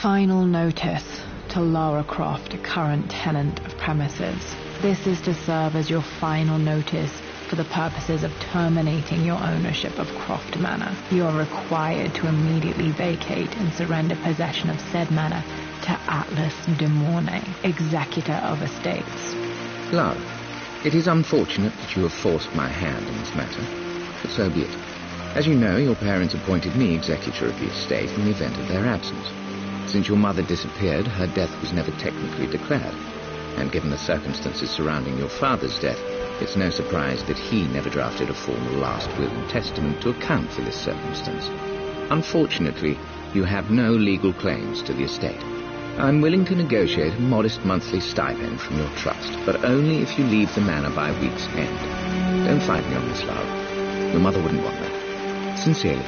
Final notice to Lara Croft, current tenant of premises. This is to serve as your final notice for the purposes of terminating your ownership of Croft Manor. You are required to immediately vacate and surrender possession of said manor to Atlas de Mornay, executor of estates. Lara, it is unfortunate that you have forced my hand in this matter, but so be it. As you know, your parents appointed me executor of the estate in the event of their absence. Since your mother disappeared, her death was never technically declared, and given the circumstances surrounding your father's death, it's no surprise that he never drafted a formal last will and testament to account for this circumstance. Unfortunately, you have no legal claims to the estate. I'm willing to negotiate a modest monthly stipend from your trust, but only if you leave the manor by week's end. Don't fight me on this, Lara. Your mother wouldn't want that. Sincerely,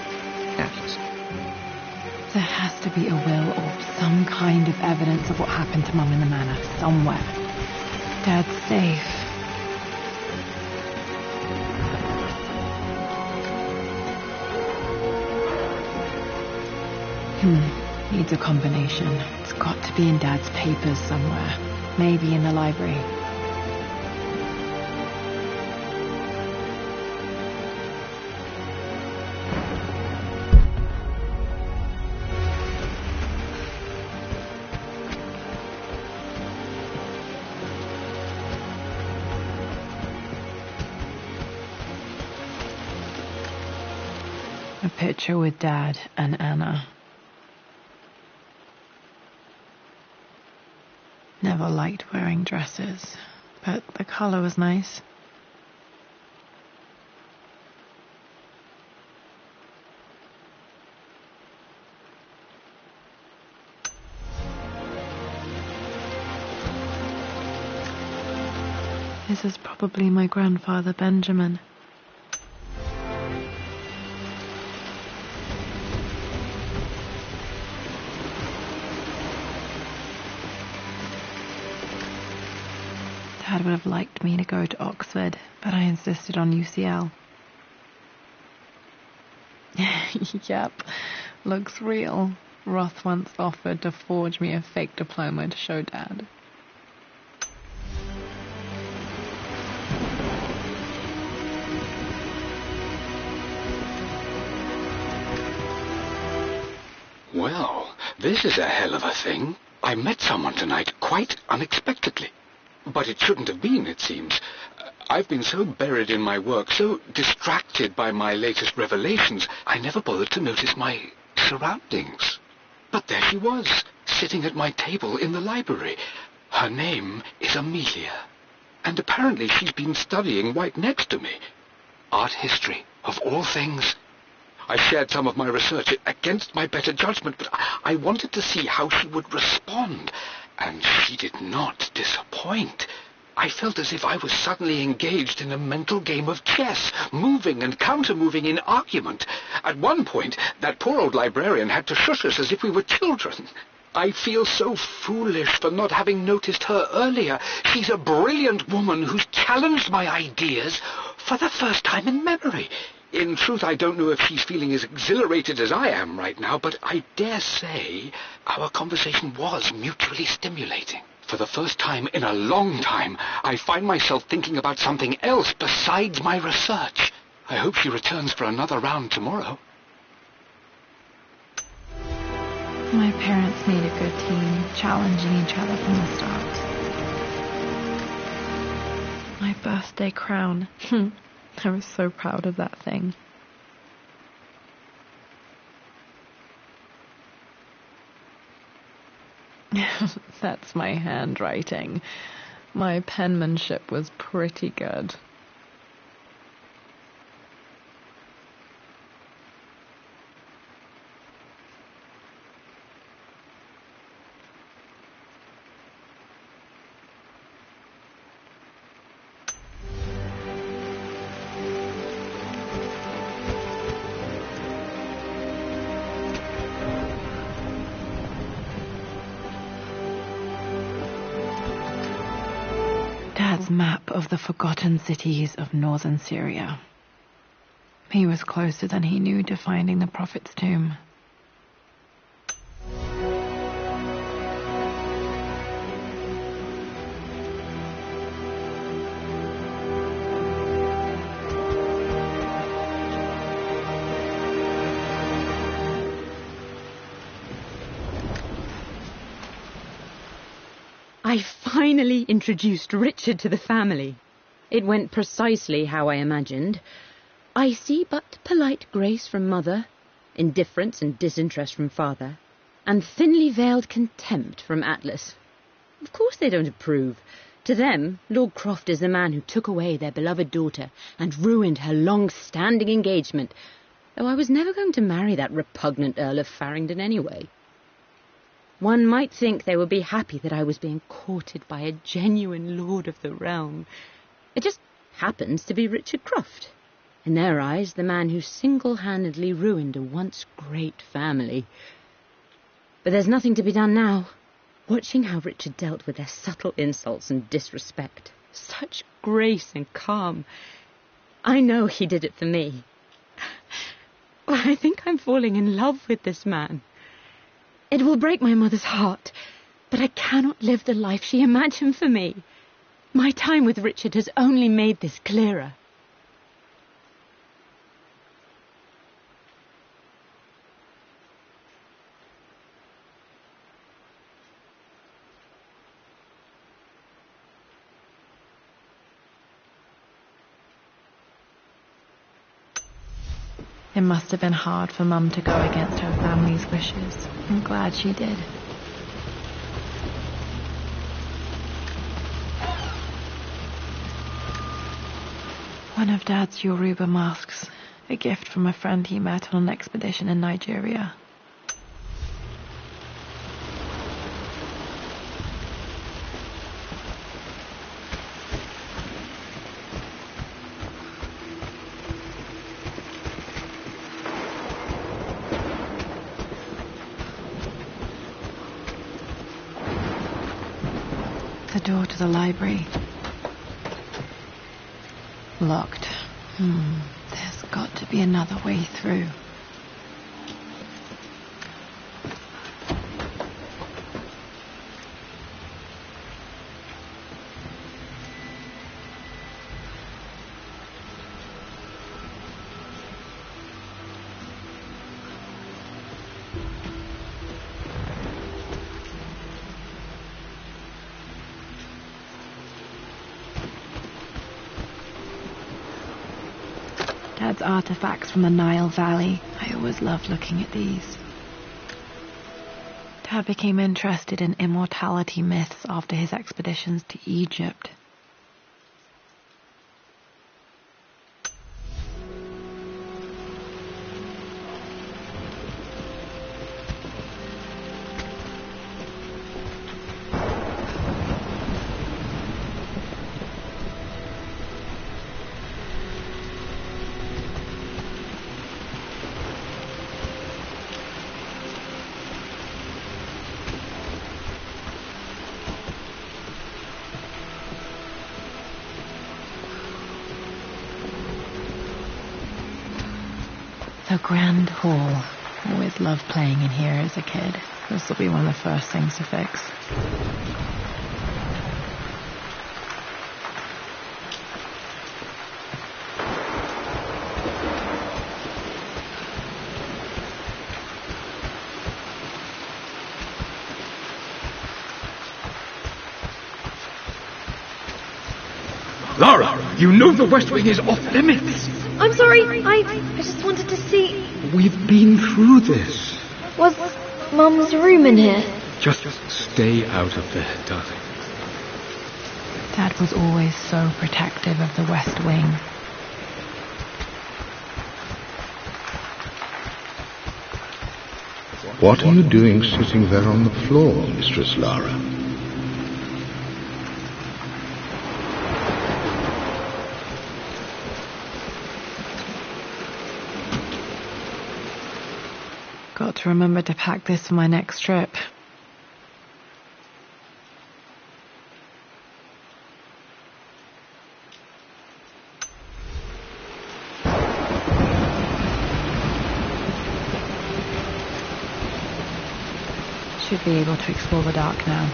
Atlas. There has to be a will or some kind of evidence of what happened to Mum in the manor, somewhere. Dad's safe. Needs a combination. It's got to be in Dad's papers somewhere. Maybe in the library. A picture with Dad and Anna. Never liked wearing dresses, but the color was nice. This is probably my grandfather Benjamin. Dad would have liked me to go to Oxford, but I insisted on UCL. Yep, looks real. Roth once offered to forge me a fake diploma to show Dad. Well, this is a hell of a thing. I met someone tonight quite unexpectedly. But it shouldn't have been, it seems. I've been so buried in my work, so distracted by my latest revelations, I never bothered to notice my surroundings. But there she was, sitting at my table in the library. Her name is Amelia, and apparently she's been studying right next to me. Art history, of all things. I shared some of my research against my better judgment, but I wanted to see how she would respond, and she did not disappoint. I felt as if I was suddenly engaged in a mental game of chess, moving and counter-moving in argument. At one point, that poor old librarian had to shush us as if we were children. I feel so foolish for not having noticed her earlier. She's a brilliant woman who's challenged my ideas for the first time in memory. In truth, I don't know if she's feeling as exhilarated as I am right now, but I dare say our conversation was mutually stimulating. For the first time in a long time, I find myself thinking about something else besides my research. I hope she returns for another round tomorrow. My parents made a good team, challenging each other from the start. My birthday crown. I was so proud of that thing. That's my handwriting. My penmanship was pretty good. Dad's map of the forgotten cities of northern Syria. He was closer than he knew to finding the prophet's tomb. I finally introduced Richard to the family. It went precisely how I imagined. I see but polite grace from mother, indifference and disinterest from father, and thinly veiled contempt from Atlas. Of course they don't approve. To them, Lord Croft is the man who took away their beloved daughter and ruined her long-standing engagement, though I was never going to marry that repugnant Earl of Farringdon anyway. One might think they would be happy that I was being courted by a genuine lord of the realm. It just happens to be Richard Croft. In their eyes, the man who single-handedly ruined a once great family. But there's nothing to be done now. Watching how Richard dealt with their subtle insults and disrespect. Such grace and calm. I know he did it for me. I think I'm falling in love with this man. It will break my mother's heart, but I cannot live the life she imagined for me. My time with Richard has only made this clearer. It must have been hard for Mum to go against her family's wishes. I'm glad she did. One of Dad's Yoruba masks, a gift from a friend he met on an expedition in Nigeria. The door to the library. Locked. There's got to be another way through. Dad's artifacts from the Nile Valley. I always loved looking at these. Dad became interested in immortality myths after his expeditions to Egypt. The Grand Hall. Always loved playing in here as a kid. This will be one of the first things to fix. Lara, you know the West Wing is off limits. I'm sorry, I just wanted to see... We've been through this. Was Mum's room in here? Just stay out of there, darling. Dad was always so protective of the West Wing. What are you doing sitting there on the floor, Mistress Lara? Got to remember to pack this for my next trip. Should be able to explore the dark now.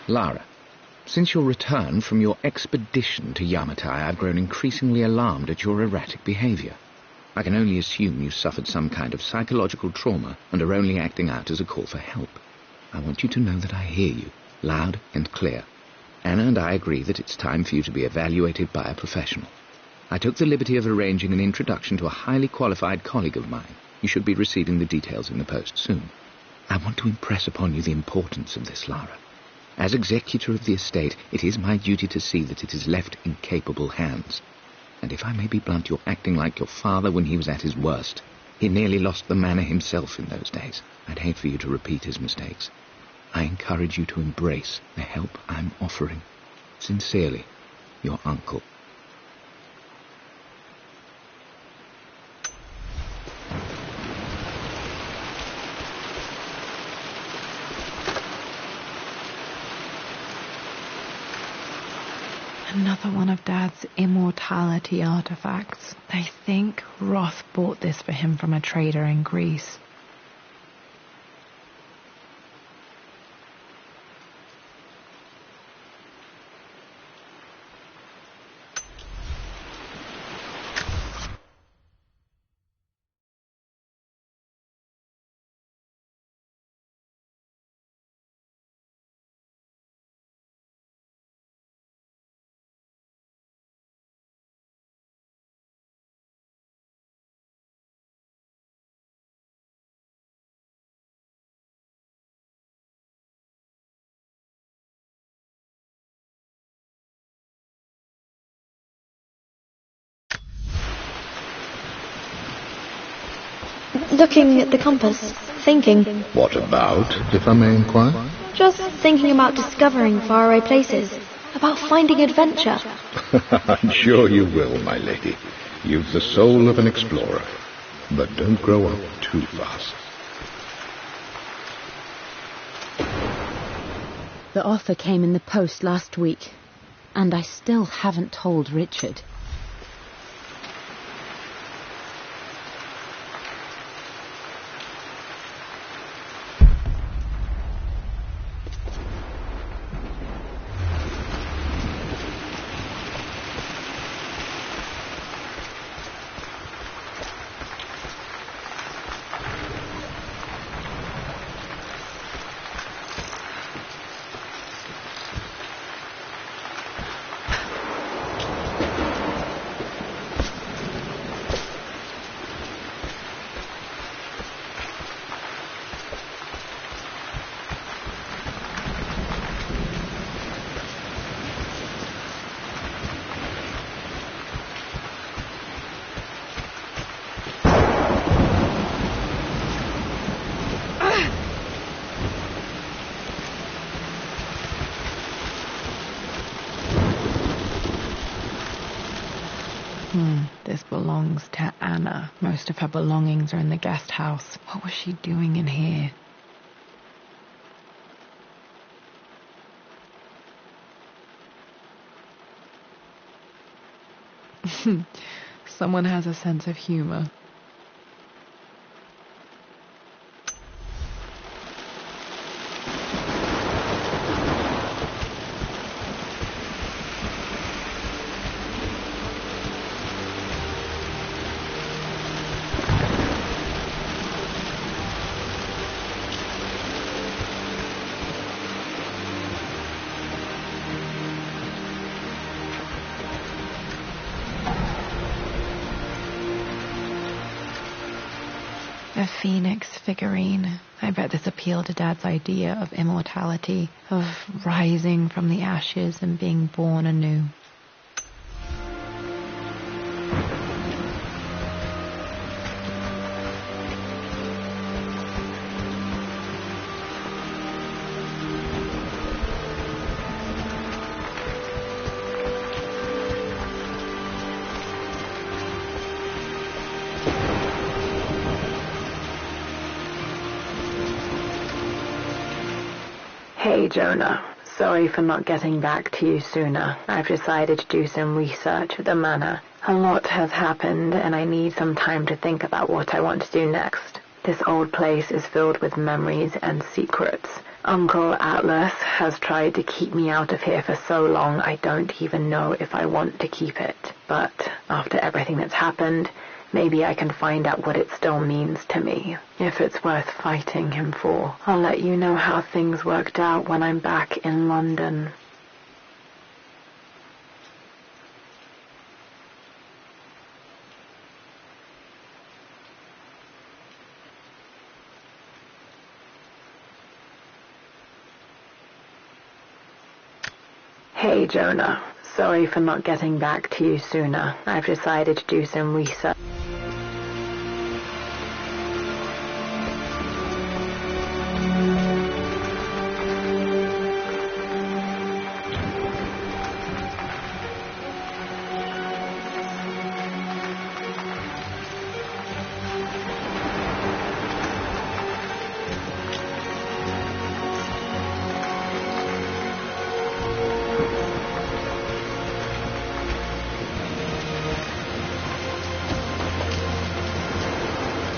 Lara, since your return from your expedition to Yamatai, I've grown increasingly alarmed at your erratic behavior. I can only assume you suffered some kind of psychological trauma and are only acting out as a call for help. I want you to know that I hear you, loud and clear. Anna and I agree that it's time for you to be evaluated by a professional. I took the liberty of arranging an introduction to a highly qualified colleague of mine. You should be receiving the details in the post soon. I want to impress upon you the importance of this, Lara. As executor of the estate, it is my duty to see that it is left in capable hands. And if I may be blunt, you're acting like your father when he was at his worst. He nearly lost the manor himself in those days. I'd hate for you to repeat his mistakes. I encourage you to embrace the help I'm offering. Sincerely, your uncle. Another one of Dad's immortality artifacts. I think Roth bought this for him from a trader in Greece. Looking at the compass, thinking. What about, if I may inquire? Just thinking about discovering faraway places, about finding adventure. I'm sure you will, my lady. You've the soul of an explorer. But don't grow up too fast. The offer came in the post last week, and I still haven't told Richard. belongs to Anna. Most of her belongings are in the guest house. What was she doing in here? Someone has a sense of humor. A phoenix figurine. I bet this appealed to Dad's idea of immortality, of rising from the ashes and being born anew. Hey, Jonah. Sorry for not getting back to you sooner. I've decided to do some research at the Manor. A lot has happened, and I need some time to think about what I want to do next. This old place is filled with memories and secrets. Uncle Atlas has tried to keep me out of here for so long I don't even know if I want to keep it. But after everything that's happened, maybe I can find out what it still means to me. If it's worth fighting him for, I'll let you know how things worked out when I'm back in London. Hey, Jonah. Sorry for not getting back to you sooner. I've decided to do some research.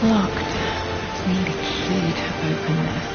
Locked. Need a key to open this.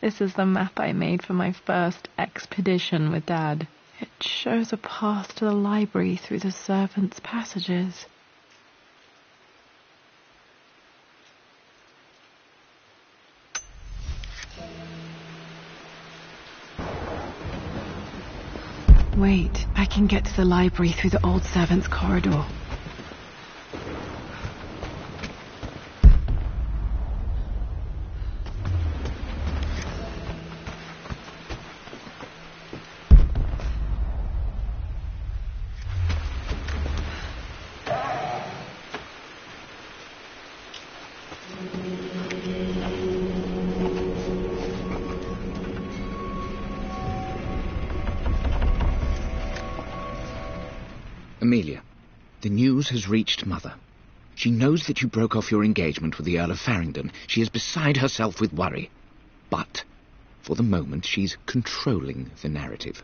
This is the map I made for my first expedition with Dad. It shows a path to the library through the servants' passages. Wait, I can get to the library through the old servants' corridor. Amelia, the news has reached Mother. She knows that you broke off your engagement with the Earl of Farringdon. She is beside herself with worry. But, for the moment, she's controlling the narrative.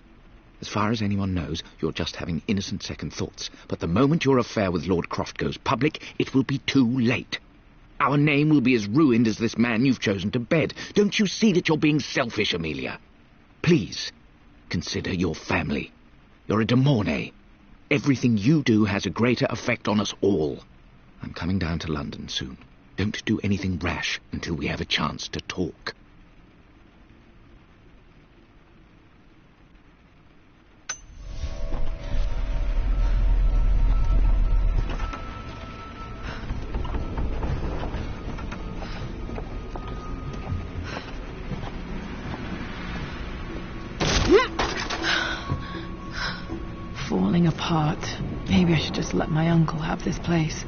As far as anyone knows, you're just having innocent second thoughts. But the moment your affair with Lord Croft goes public, it will be too late. Our name will be as ruined as this man you've chosen to bed. Don't you see that you're being selfish, Amelia? Please, consider your family. You're a de Mornay. Everything you do has a greater effect on us all. I'm coming down to London soon. Don't do anything rash until we have a chance to talk. Falling apart. Maybe I should just let my uncle have this place.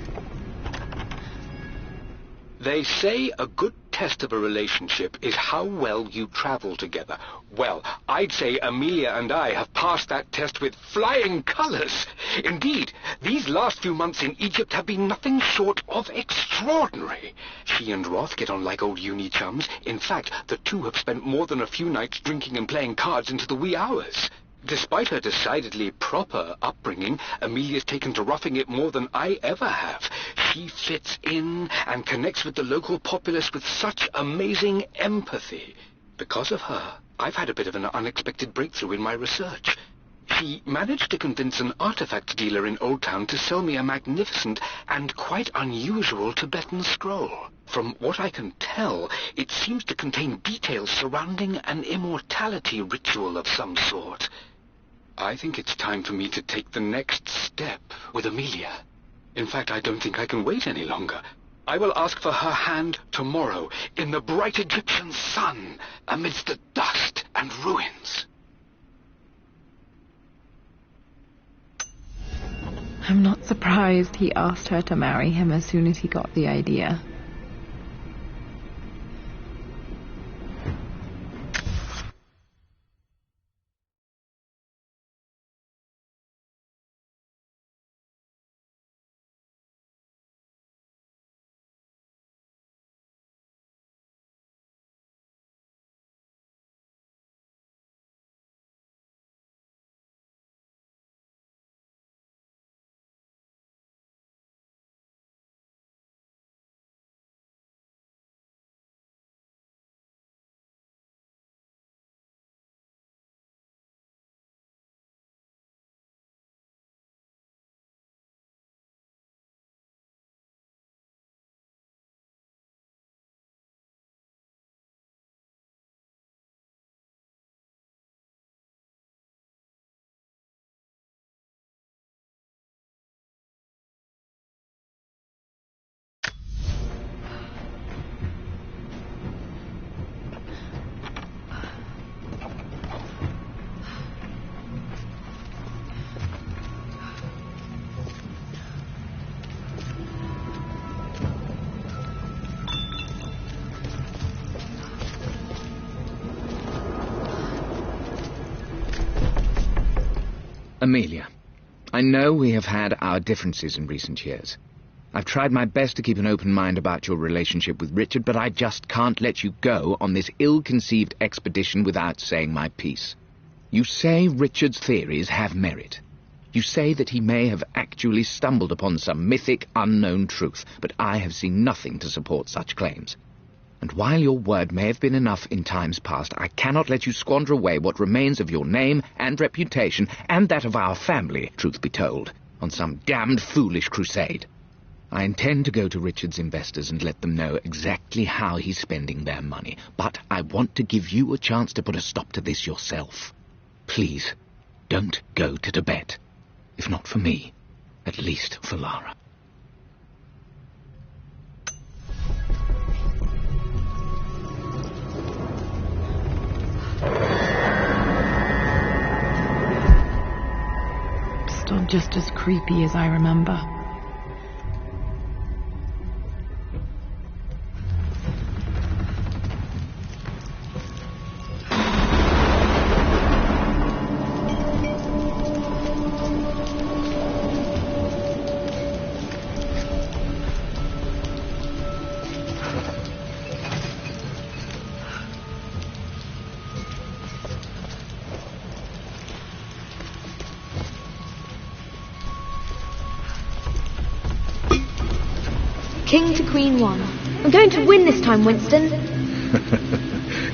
They say a good test of a relationship is how well you travel together. Well, I'd say Amelia and I have passed that test with flying colours. Indeed, these last few months in Egypt have been nothing short of extraordinary. She and Roth get on like old uni chums. In fact, the two have spent more than a few nights drinking and playing cards into the wee hours. Despite her decidedly proper upbringing, Amelia's taken to roughing it more than I ever have. She fits in and connects with the local populace with such amazing empathy. Because of her, I've had a bit of an unexpected breakthrough in my research. She managed to convince an artifact dealer in Old Town to sell me a magnificent and quite unusual Tibetan scroll. From what I can tell, it seems to contain details surrounding an immortality ritual of some sort. I think it's time for me to take the next step with Amelia. In fact, I don't think I can wait any longer. I will ask for her hand tomorrow, in the bright Egyptian sun, amidst the dust and ruins. I'm not surprised he asked her to marry him as soon as he got the idea. Amelia, I know we have had our differences in recent years. I've tried my best to keep an open mind about your relationship with Richard, but I just can't let you go on this ill-conceived expedition without saying my piece. You say Richard's theories have merit. You say that he may have actually stumbled upon some mythic, unknown truth, but I have seen nothing to support such claims. And while your word may have been enough in times past, I cannot let you squander away what remains of your name and reputation, and that of our family, truth be told, on some damned foolish crusade. I intend to go to Richard's investors and let them know exactly how he's spending their money, but I want to give you a chance to put a stop to this yourself. Please, Don't go to Tibet. If not for me, at least for Lara. Still just as creepy as I remember. King to Queen 1. I'm going to win this time, Winston.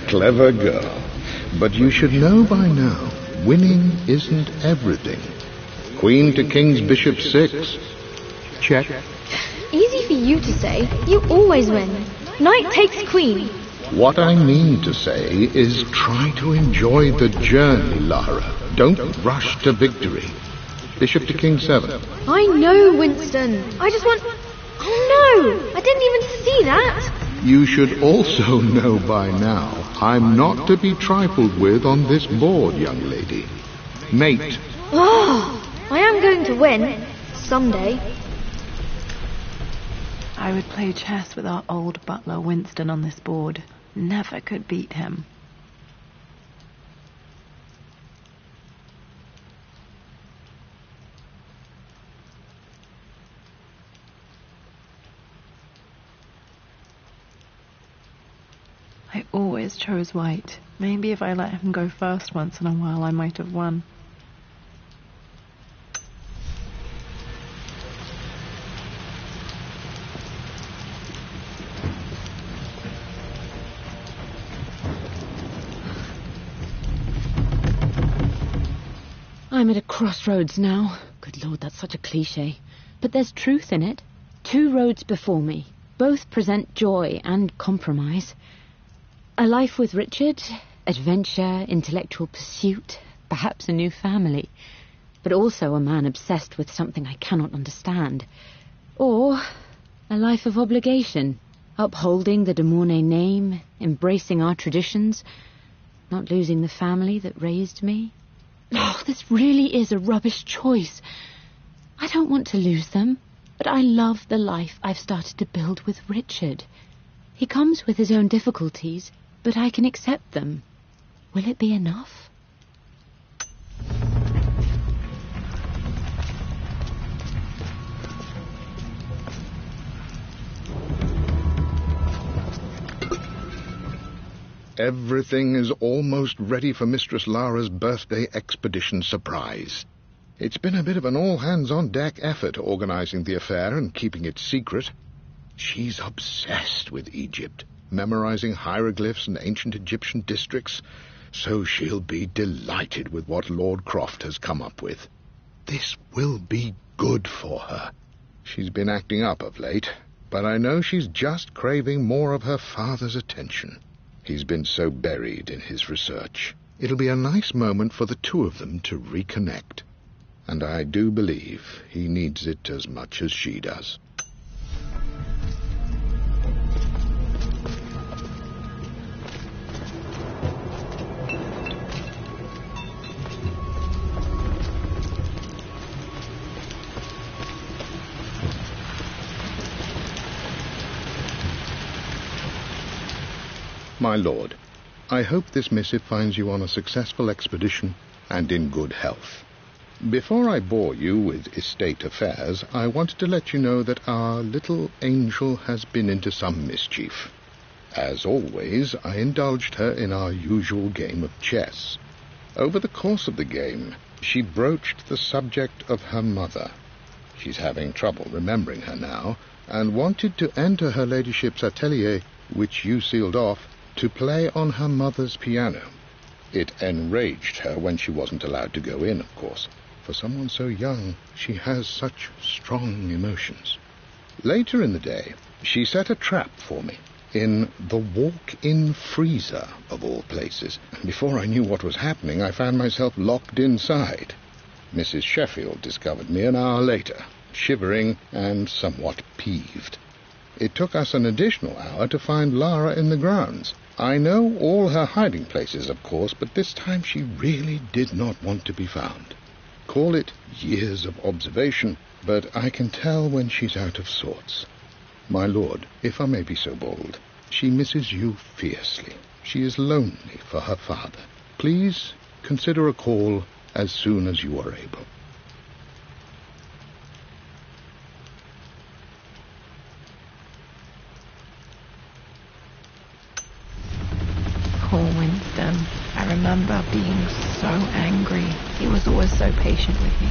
Clever girl. But you should know by now, winning isn't everything. Queen to King's Bishop 6. Check. Easy for you to say. You always win. Knight takes Queen. What I mean to say is try to enjoy the journey, Lara. Don't rush to victory. Bishop to King 7. I know, Winston. I just want... Oh no! I didn't even see that! You should also know by now, I'm not to be trifled with on this board, young lady. Mate. Oh, I am going to win. Someday. I would play chess with our old butler Winston on this board. Never could beat him. I always chose white. Maybe if I let him go first once in a while, I might have won. I'm at a crossroads now. Good Lord, that's such a cliché. But there's truth in it. 2 roads before me. Both present joy and compromise. A life with Richard, adventure, intellectual pursuit, perhaps a new family. But also a man obsessed with something I cannot understand. Or a life of obligation, upholding the de Mornay name, embracing our traditions, not losing the family that raised me. Oh, this really is a rubbish choice. I don't want to lose them, but I love the life I've started to build with Richard. He comes with his own difficulties, but I can accept them. Will it be enough? Everything is almost ready for Mistress Lara's birthday expedition surprise. It's been a bit of an all-hands-on-deck effort organizing the affair and keeping it secret. She's obsessed with Egypt, memorizing hieroglyphs and ancient Egyptian districts, so she'll be delighted with what Lord Croft has come up with. This will be good for her. She's been acting up of late, but I know she's just craving more of her father's attention. He's been so buried in his research. It'll be a nice moment for the 2 of them to reconnect. And I do believe he needs it as much as she does. My lord, I hope this missive finds you on a successful expedition and in good health. Before I bore you with estate affairs, I wanted to let you know that our little angel has been into some mischief. As always, I indulged her in our usual game of chess. Over the course of the game, she broached the subject of her mother. She's having trouble remembering her now, and wanted to enter her ladyship's atelier, which you sealed off, to play on her mother's piano. It enraged her when she wasn't allowed to go in, of course. For someone so young, she has such strong emotions. Later in the day, she set a trap for me. in the walk-in freezer, of all places. Before I knew what was happening, I found myself locked inside. Mrs. Sheffield discovered me an hour later, shivering and somewhat peeved. It took us an additional hour to find Lara in the grounds. I know all her hiding places, of course, but this time she really did not want to be found. Call it years of observation, but I can tell when she's out of sorts. My lord, if I may be so bold, she misses you fiercely. She is lonely for her father. Please consider a call as soon as you are able. Poor Winston. I remember being so angry. He was always so patient with me.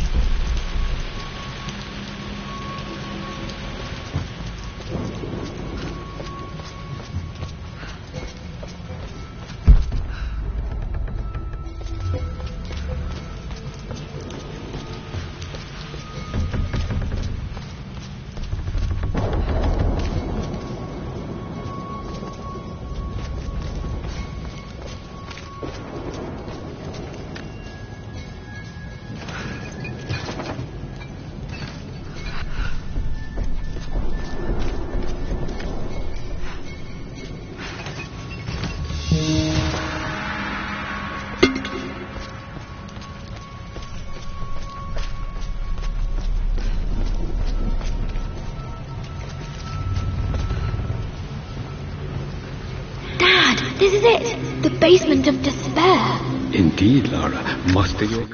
This is it! The basement of despair! Indeed, Lara. Muster your...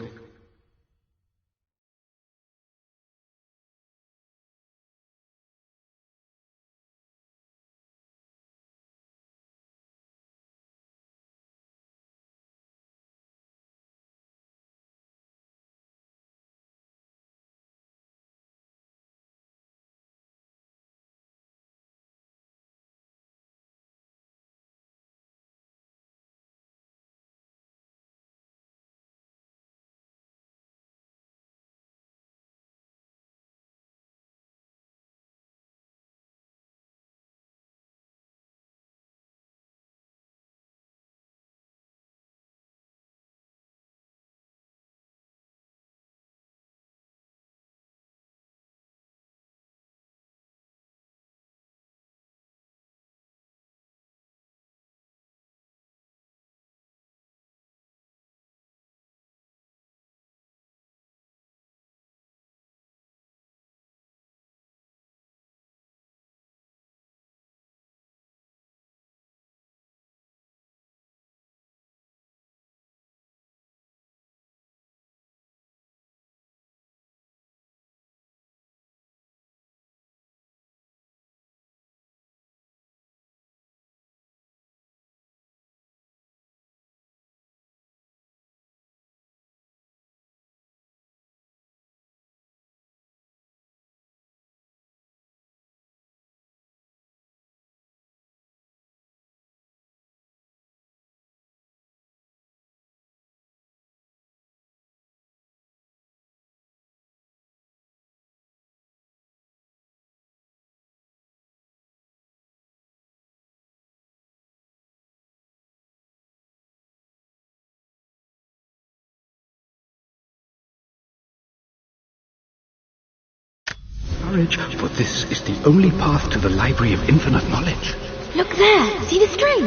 For this is the only path to the Library of Infinite Knowledge. Look there! See the string?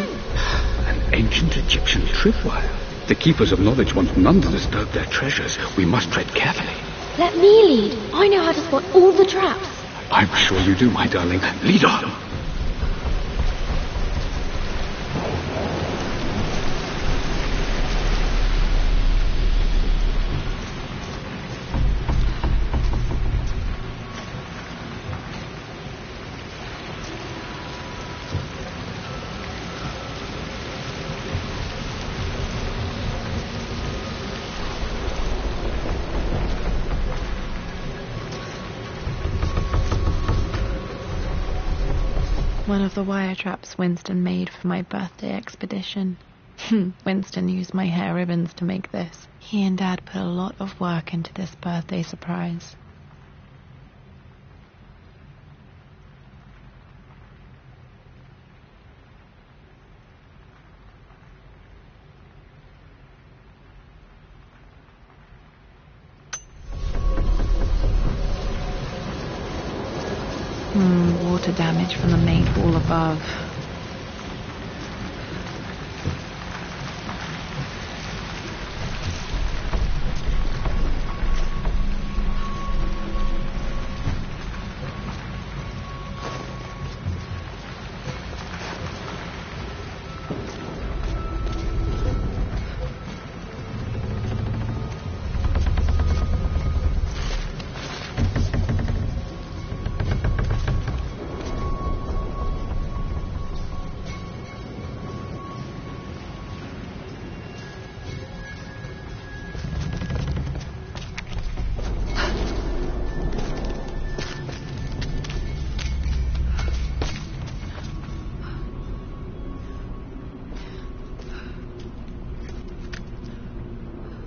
An ancient Egyptian tripwire. The keepers of knowledge want none to disturb their treasures. We must tread carefully. Let me lead. I know how to spot all the traps. I'm sure you do, my darling. Lead on. One of the wire traps Winston made for my birthday expedition. Winston used my hair ribbons to make this. He and Dad put a lot of work into this birthday surprise. Water damage from the main wall above.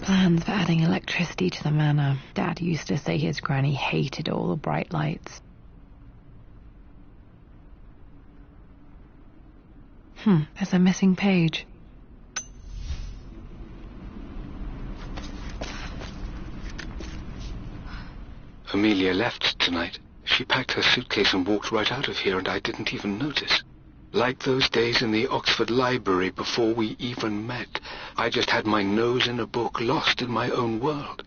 Plans for adding electricity to the manor. Dad used to say his granny hated all the bright lights. There's a missing page. Amelia left tonight. She packed her suitcase and walked right out of here, and I didn't even notice. Like those days in the Oxford Library before we even met, I just had my nose in a book, lost in my own world.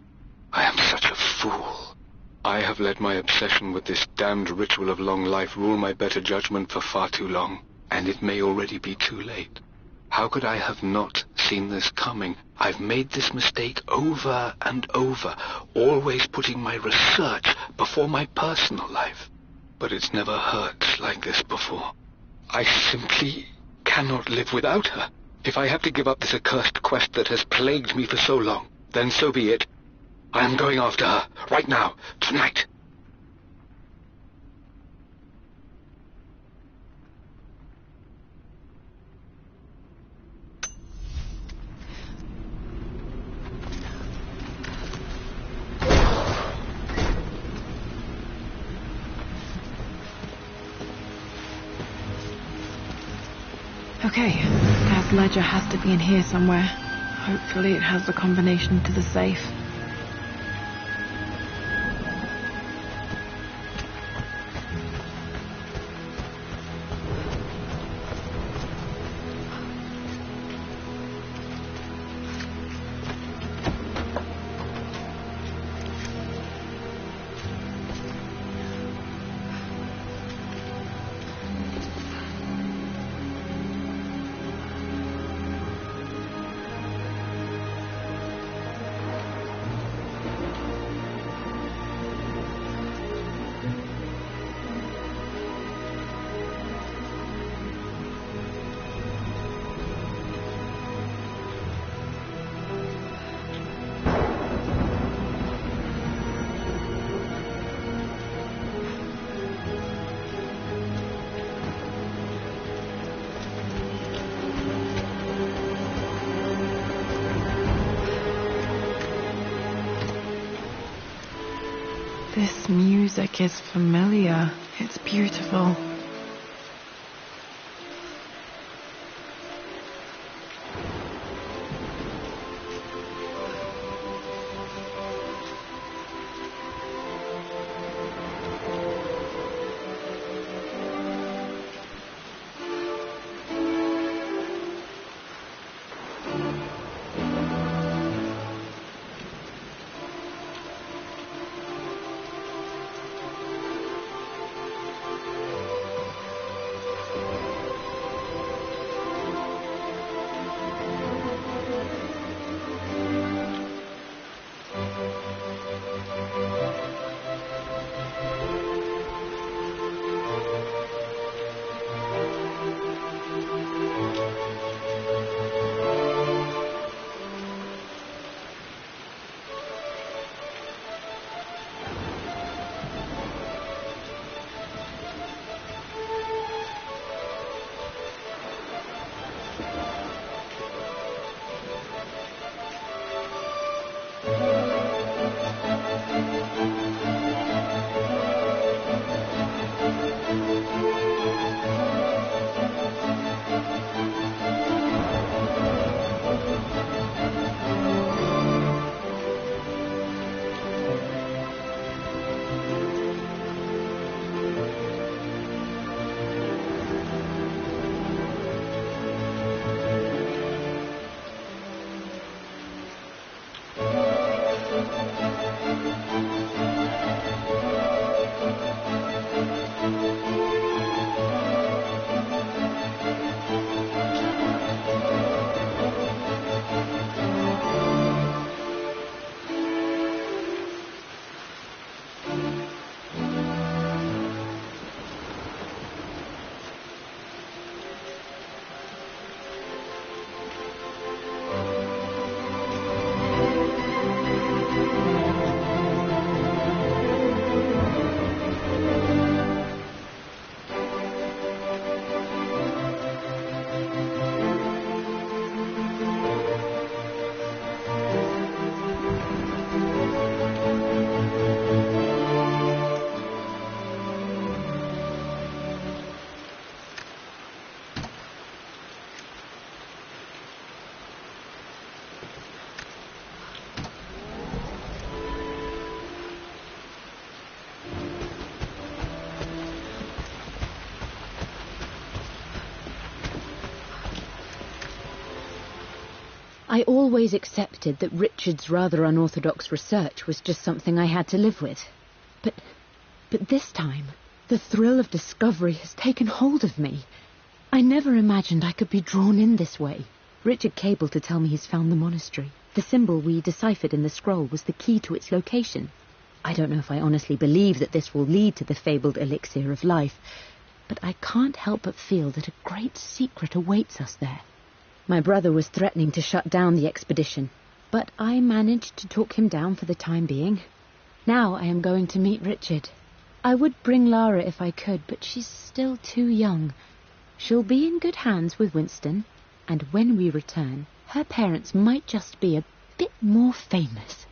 I am such a fool. I have let my obsession with this damned ritual of long life rule my better judgment for far too long, and it may already be too late. How could I have not seen this coming? I've made this mistake over and over, always putting my research before my personal life. But it's never hurt like this before. I simply cannot live without her. If I have to give up this accursed quest that has plagued me for so long, then so be it. I am going after her, right now, tonight. Okay, Dad's ledger has to be in here somewhere. Hopefully it has the combination to the safe. This music is familiar. It's beautiful. I always accepted that Richard's rather unorthodox research was just something I had to live with. But this time, the thrill of discovery has taken hold of me. I never imagined I could be drawn in this way. Richard cabled to tell me he's found the monastery. The symbol we deciphered in the scroll was the key to its location. I don't know if I honestly believe that this will lead to the fabled elixir of life, but I can't help but feel that a great secret awaits us there. My brother was threatening to shut down the expedition, but I managed to talk him down for the time being. Now I am going to meet Richard. I would bring Lara if I could, but she's still too young. She'll be in good hands with Winston, and when we return, her parents might just be a bit more famous.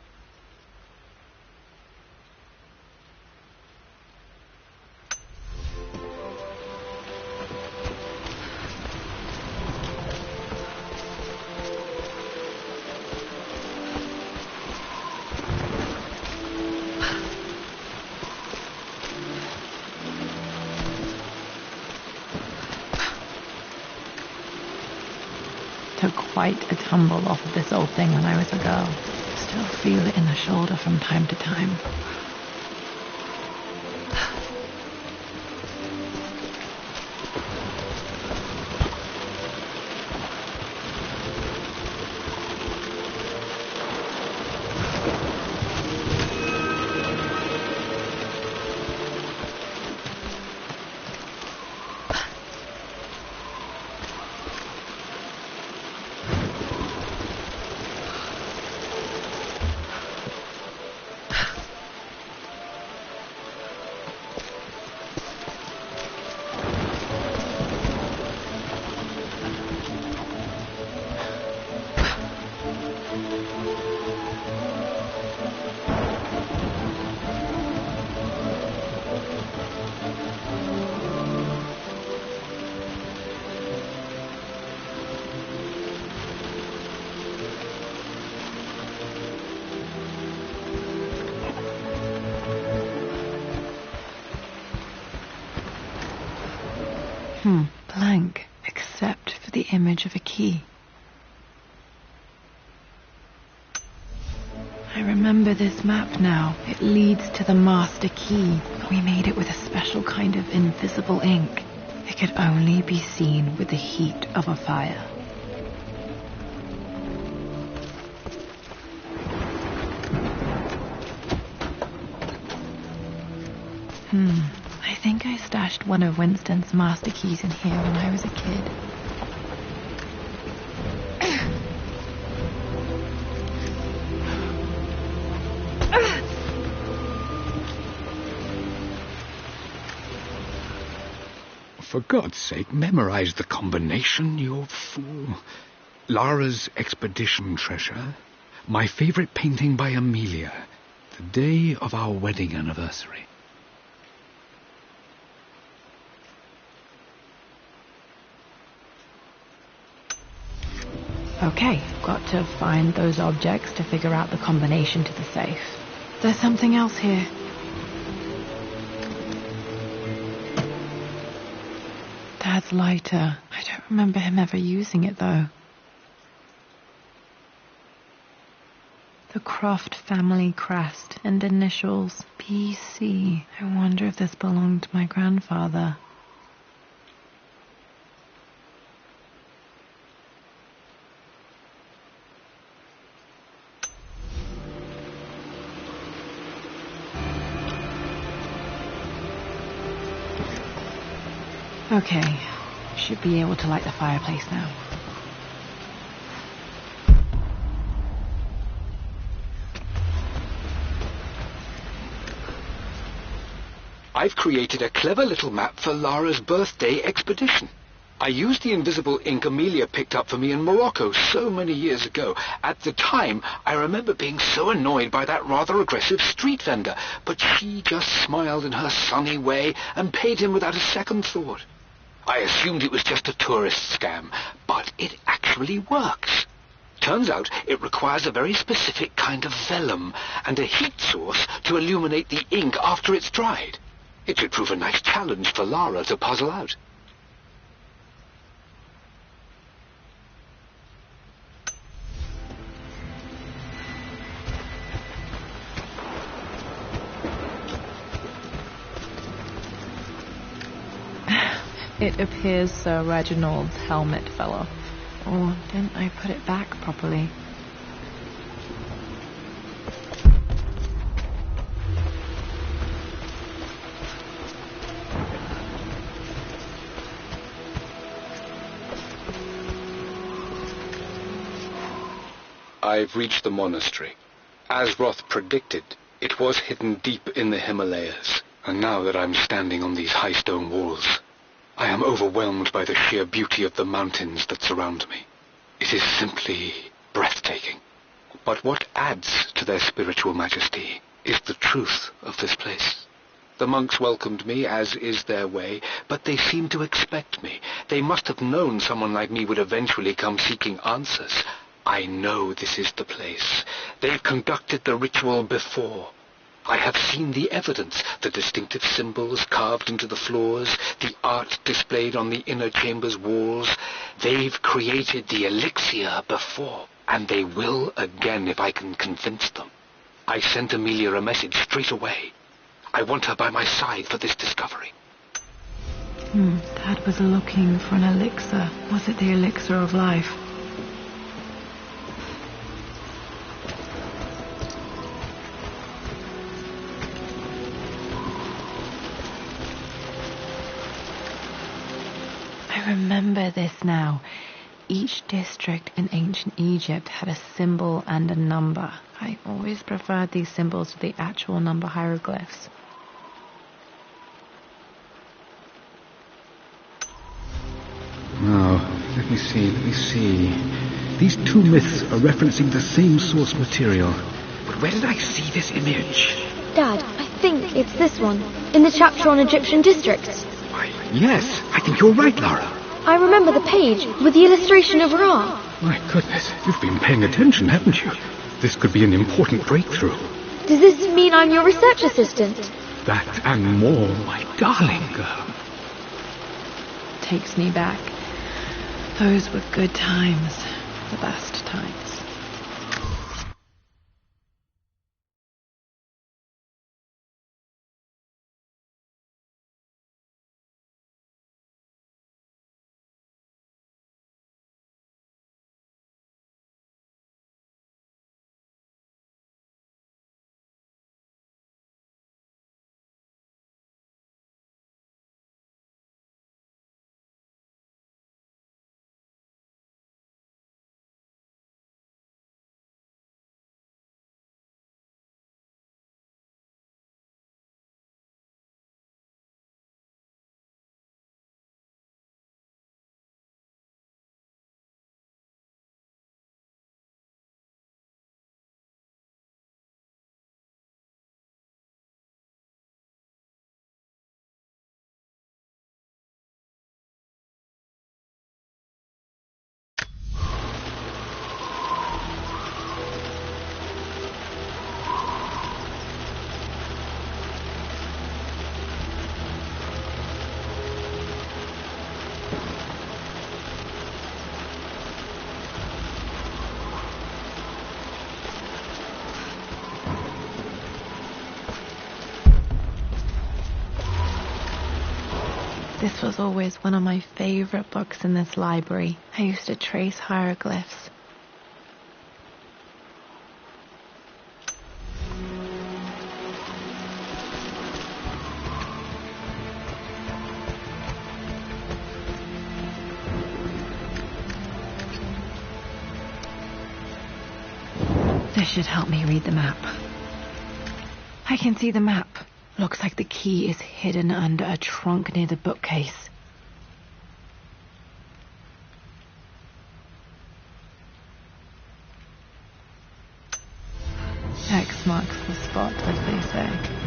Took quite a tumble off of this old thing when I was a girl. Still feel it in the shoulder from time to time. Blank, except for the image of a key. I remember this map now. It leads to the master key, but we made it with a special kind of invisible ink. It could only be seen with the heat of a fire. I think I stashed one of Winston's master keys in here when I was a kid. For God's sake, memorize the combination, you fool. Lara's expedition treasure, my favorite painting by Amelia, the day of our wedding anniversary. Okay, got to find those objects to figure out the combination to the safe. There's something else here. Dad's lighter. I don't remember him ever using it, though. The Croft family crest and initials BC. I wonder if this belonged to my grandfather. Okay, should be able to light the fireplace now. I've created a clever little map for Lara's birthday expedition. I used the invisible ink Amelia picked up for me in Morocco so many years ago. At the time, I remember being so annoyed by that rather aggressive street vendor, but she just smiled in her sunny way and paid him without a second thought. I assumed it was just a tourist scam, but it actually works. Turns out it requires a very specific kind of vellum and a heat source to illuminate the ink after it's dried. It should prove a nice challenge for Lara to puzzle out. It appears Sir Reginald's helmet fell off. Or didn't I put it back properly? I've reached the monastery. As Roth predicted, it was hidden deep in the Himalayas. And now that I'm standing on these high stone walls, I am overwhelmed by the sheer beauty of the mountains that surround me. It is simply breathtaking. But what adds to their spiritual majesty is the truth of this place. The monks welcomed me, as is their way, but they seemed to expect me. They must have known someone like me would eventually come seeking answers. I know this is the place. They've conducted the ritual before. I have seen the evidence, the distinctive symbols carved into the floors, the art displayed on the inner chamber's walls. They've created the elixir before, and they will again if I can convince them. I sent Amelia a message straight away. I want her by my side for this discovery. Dad was looking for an elixir. Was it the elixir of life? I remember this now. Each district in ancient Egypt had a symbol and a number. I always preferred these symbols to the actual number hieroglyphs. Now, let me see. These two myths are referencing the same source material. But where did I see this image? Dad, I think it's this one, in the chapter on Egyptian districts. Why, yes, I think you're right, Lara. I remember the page with the illustration of Ra. My goodness, you've been paying attention, haven't you? This could be an important breakthrough. Does this mean I'm your research assistant? That and more, my darling girl. Takes me back. Those were good times. The best times. This was always one of my favorite books in this library. I used to trace hieroglyphs. This should help me read the map. I can see the map. Looks like the key is hidden under a trunk near the bookcase. X marks the spot, as they say.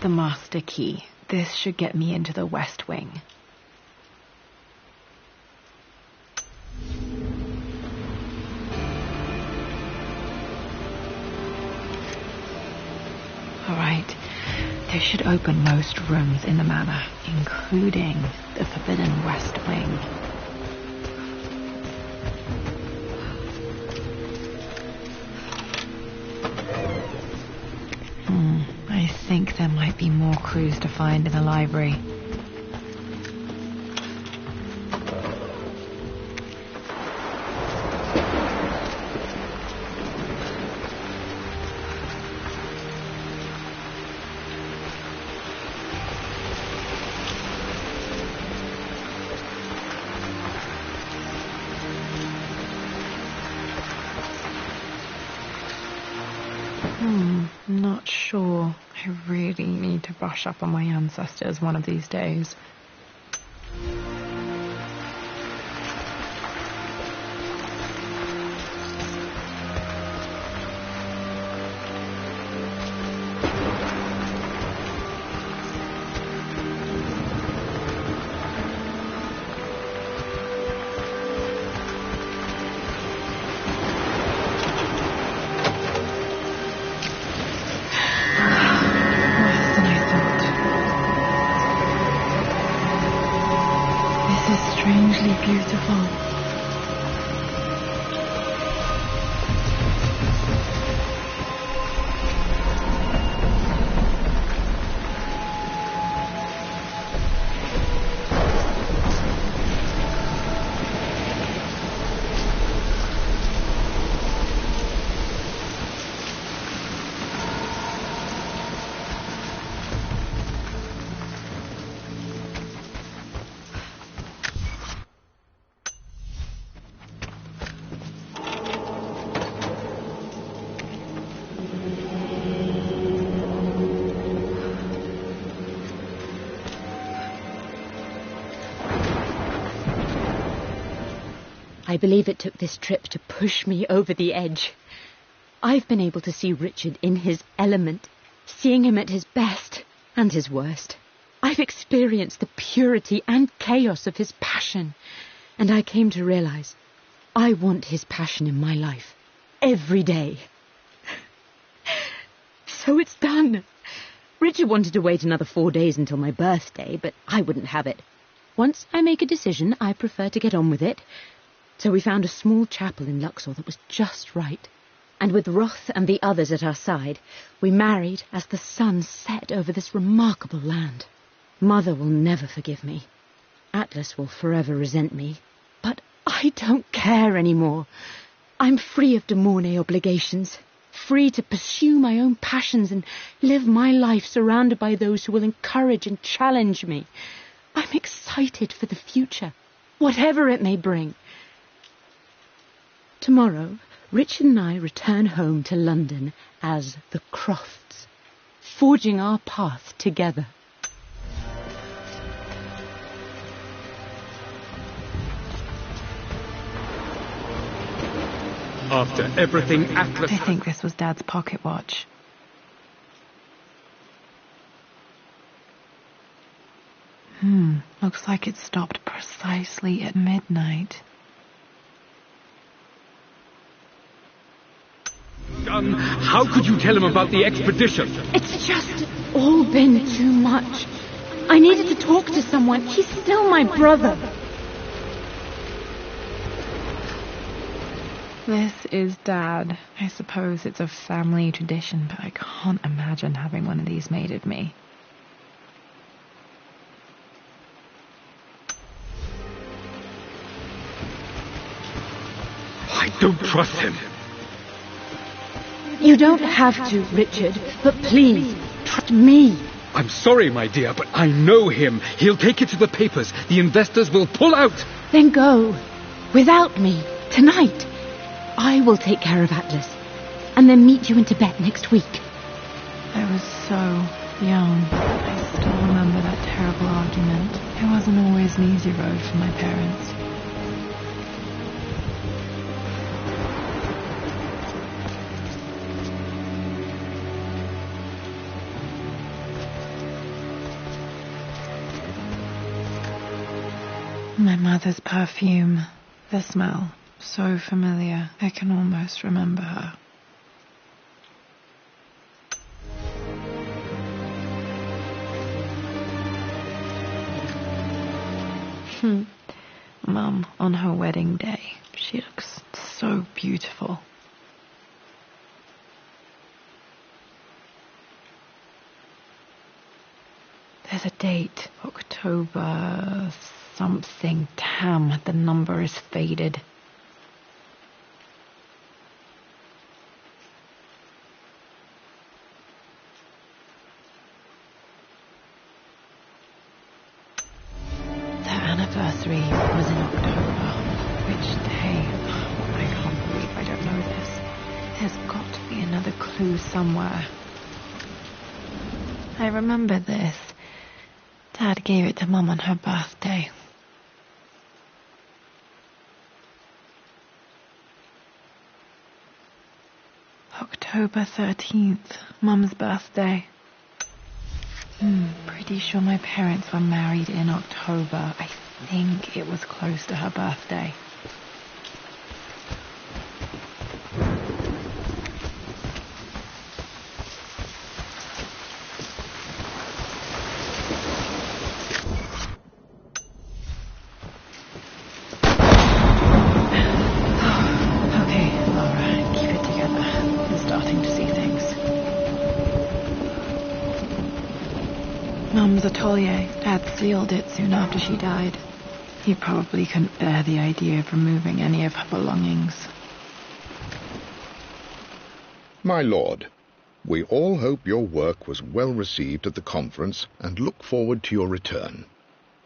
The master key. This should get me into the West Wing. right. This should open most rooms in the manor, including the forbidden west wing. I think there might be more clues to find in the library. Not sure. I really need to brush up on my ancestors one of these days. Strangely beautiful. I believe it took this trip to push me over the edge. I've been able to see Richard in his element, seeing him at his best and his worst. I've experienced the purity and chaos of his passion, and I came to realize I want his passion in my life every day. So it's done. Richard wanted to wait another 4 days until my birthday, but I wouldn't have it. Once I make a decision, I prefer to get on with it. So we found a small chapel in Luxor that was just right. And with Roth and the others at our side, we married as the sun set over this remarkable land. Mother will never forgive me. Atlas will forever resent me. But I don't care anymore. I'm free of de Mornay obligations, free to pursue my own passions and live my life surrounded by those who will encourage and challenge me. I'm excited for the future, whatever it may bring. Tomorrow, Richard and I return home to London as the Crofts, forging our path together. After everything Atlas... I think this was Dad's pocket watch. Looks like it stopped precisely at midnight. How could you tell him about the expedition? It's just all been too much. I needed to talk to someone. He's still my brother. This is Dad. I suppose it's a family tradition, but I can't imagine having one of these made of me. I don't trust him. You don't have to, Richard, but please, trust me. I'm sorry, my dear, but I know him. He'll take it to the papers. The investors will pull out. Then go. Without me. Tonight. I will take care of Atlas. And then meet you in Tibet next week. I was so young. I still remember that terrible argument. It wasn't always an easy road for my parents. My mother's perfume, the smell, so familiar, I can almost remember her. Mum, on her wedding day, she looks so beautiful. There's a date, October something. Damn, the number is faded. Their anniversary was in October. Which day? I can't believe I don't know this. There's got to be another clue somewhere. I remember this. Dad gave it to Mum on her birthday. October 13th, Mum's birthday. Pretty sure my parents were married in October. I think it was close to her birthday. Mum's atelier. Dad sealed it soon after she died. He probably couldn't bear the idea of removing any of her belongings. My lord, we all hope your work was well received at the conference and look forward to your return.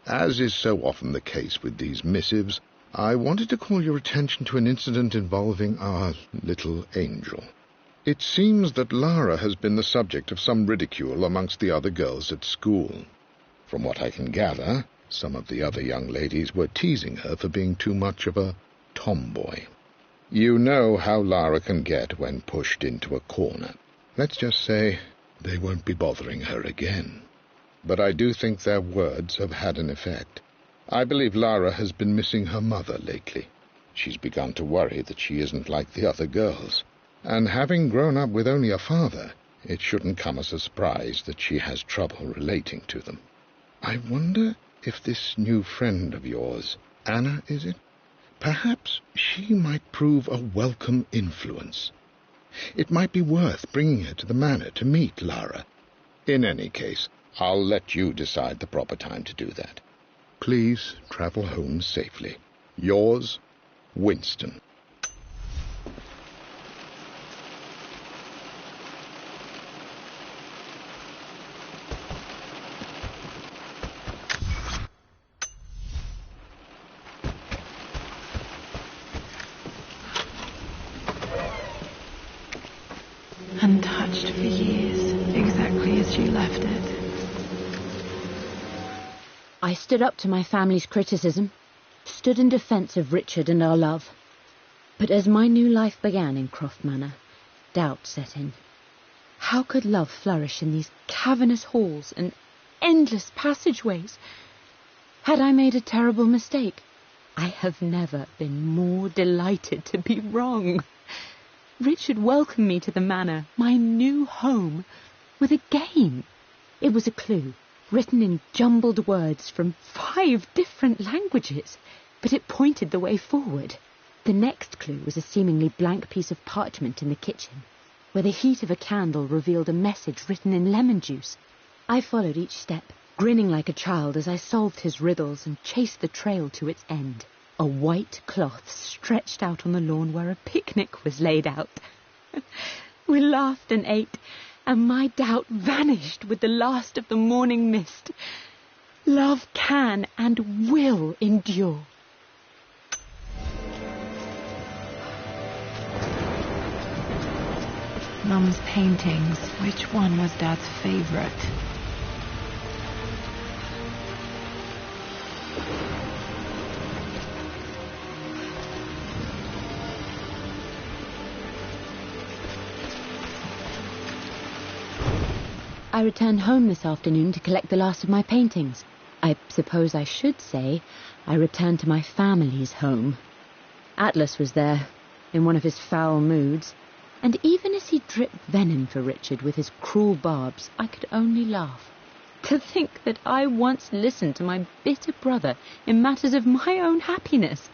As is so often the case with these missives, I wanted to call your attention to an incident involving our little angel. It seems that Lara has been the subject of some ridicule amongst the other girls at school. From what I can gather, some of the other young ladies were teasing her for being too much of a tomboy. You know how Lara can get when pushed into a corner. Let's just say they won't be bothering her again. But I do think their words have had an effect. I believe Lara has been missing her mother lately. She's begun to worry that she isn't like the other girls. And having grown up with only a father, it shouldn't come as a surprise that she has trouble relating to them. I wonder if this new friend of yours, Anna, is it? Perhaps she might prove a welcome influence. It might be worth bringing her to the manor to meet Lara. In any case, I'll let you decide the proper time to do that. Please travel home safely. Yours, Winston. Untouched for years, exactly as she left it. I stood up to my family's criticism, stood in defence of Richard and our love. But as my new life began in Croft Manor, doubt set in. How could love flourish in these cavernous halls and endless passageways? Had I made a terrible mistake? I have never been more delighted to be wrong. Richard welcomed me to the manor, my new home, with a game. It was a clue, written in jumbled words from 5 different languages, but it pointed the way forward. The next clue was a seemingly blank piece of parchment in the kitchen, where the heat of a candle revealed a message written in lemon juice. I followed each step, grinning like a child as I solved his riddles and chased the trail to its end. A white cloth stretched out on the lawn where a picnic was laid out. We laughed and ate, and my doubt vanished with the last of the morning mist. Love can and will endure. Mum's paintings. Which one was Dad's favourite? I returned home this afternoon to collect the last of my paintings. I suppose I should say I returned to my family's home. Atlas was there, in one of his foul moods, and even as he dripped venom for Richard with his cruel barbs, I could only laugh. To think that I once listened to my bitter brother in matters of my own happiness.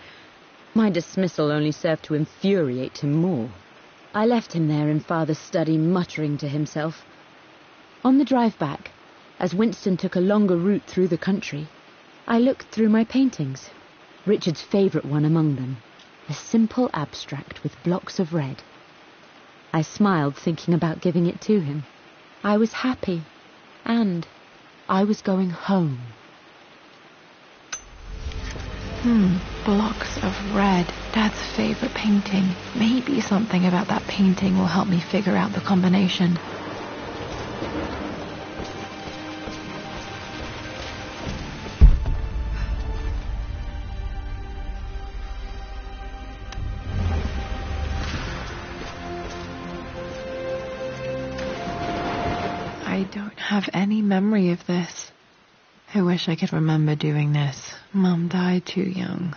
My dismissal only served to infuriate him more. I left him there in Father's study, muttering to himself. On the drive back, as Winston took a longer route through the country, I looked through my paintings, Richard's favourite one among them, a simple abstract with blocks of red. I smiled, thinking about giving it to him. I was happy, and I was going home. Blocks of red. Dad's favourite painting. Maybe something about that painting will help me figure out the combination. I don't have any memory of this. I wish I could remember doing this. Mum died too young.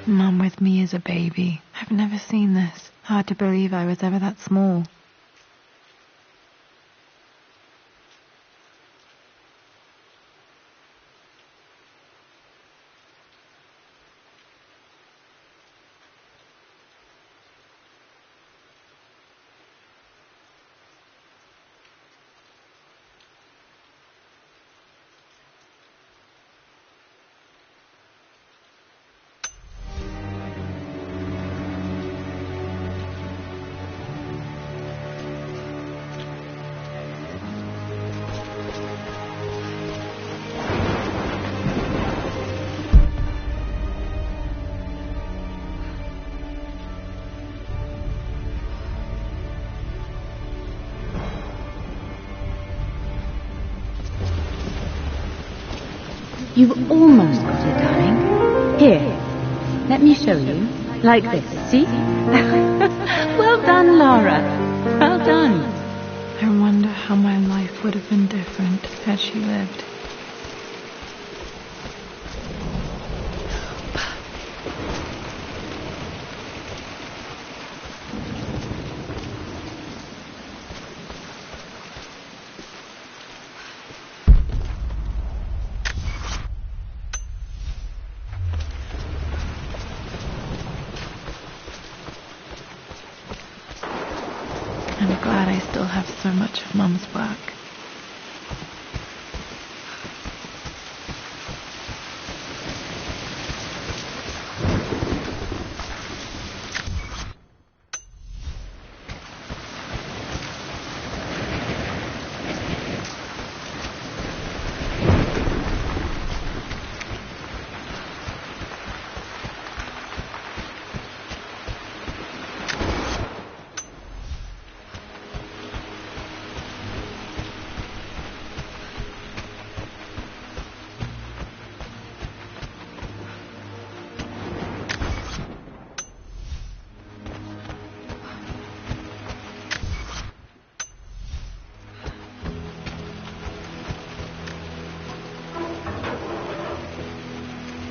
Mum with me as a baby. I've never seen this. Hard to believe I was ever that small. You've almost got it, darling. Here, let me show you. Like this, see? Well done, Lara. Well done. I wonder how my life would have been different had she lived. I'm glad I still have so much of Mum's work.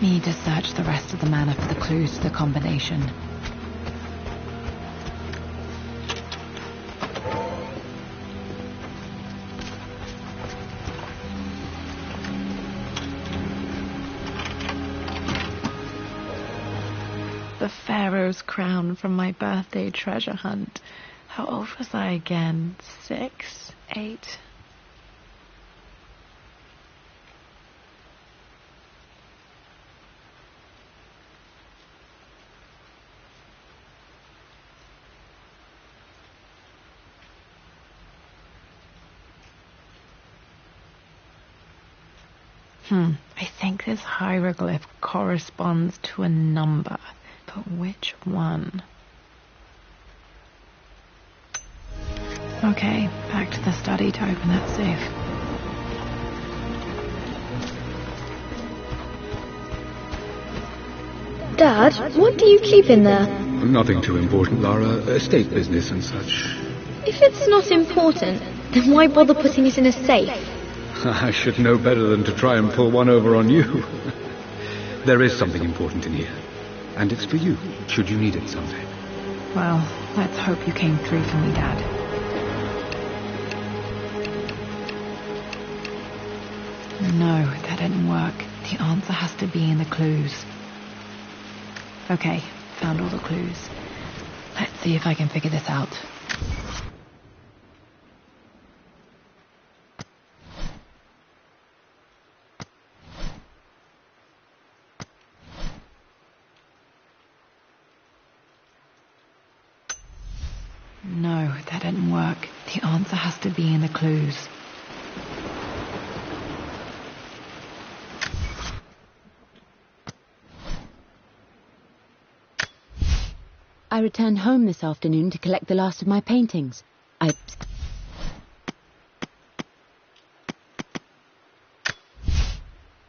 Need to search the rest of the manor for the clues to the combination. The Pharaoh's crown from my birthday treasure hunt. How old was I again? 6? 8? I think this hieroglyph corresponds to a number, but which one? Okay, back to the study to open that safe. Dad, what do you keep in there? Nothing too important, Lara. Estate business and such. If it's not important, then why bother putting it in a safe? I should know better than to try and pull one over on you. There is something important in here. And it's for you, should you need it someday. Well, let's hope you came through for me, Dad. No, that didn't work. The answer has to be in the clues. Okay, found all the clues. Let's see if I can figure this out. No, that didn't work. The answer has to be in the clues. I returned home this afternoon to collect the last of my paintings. I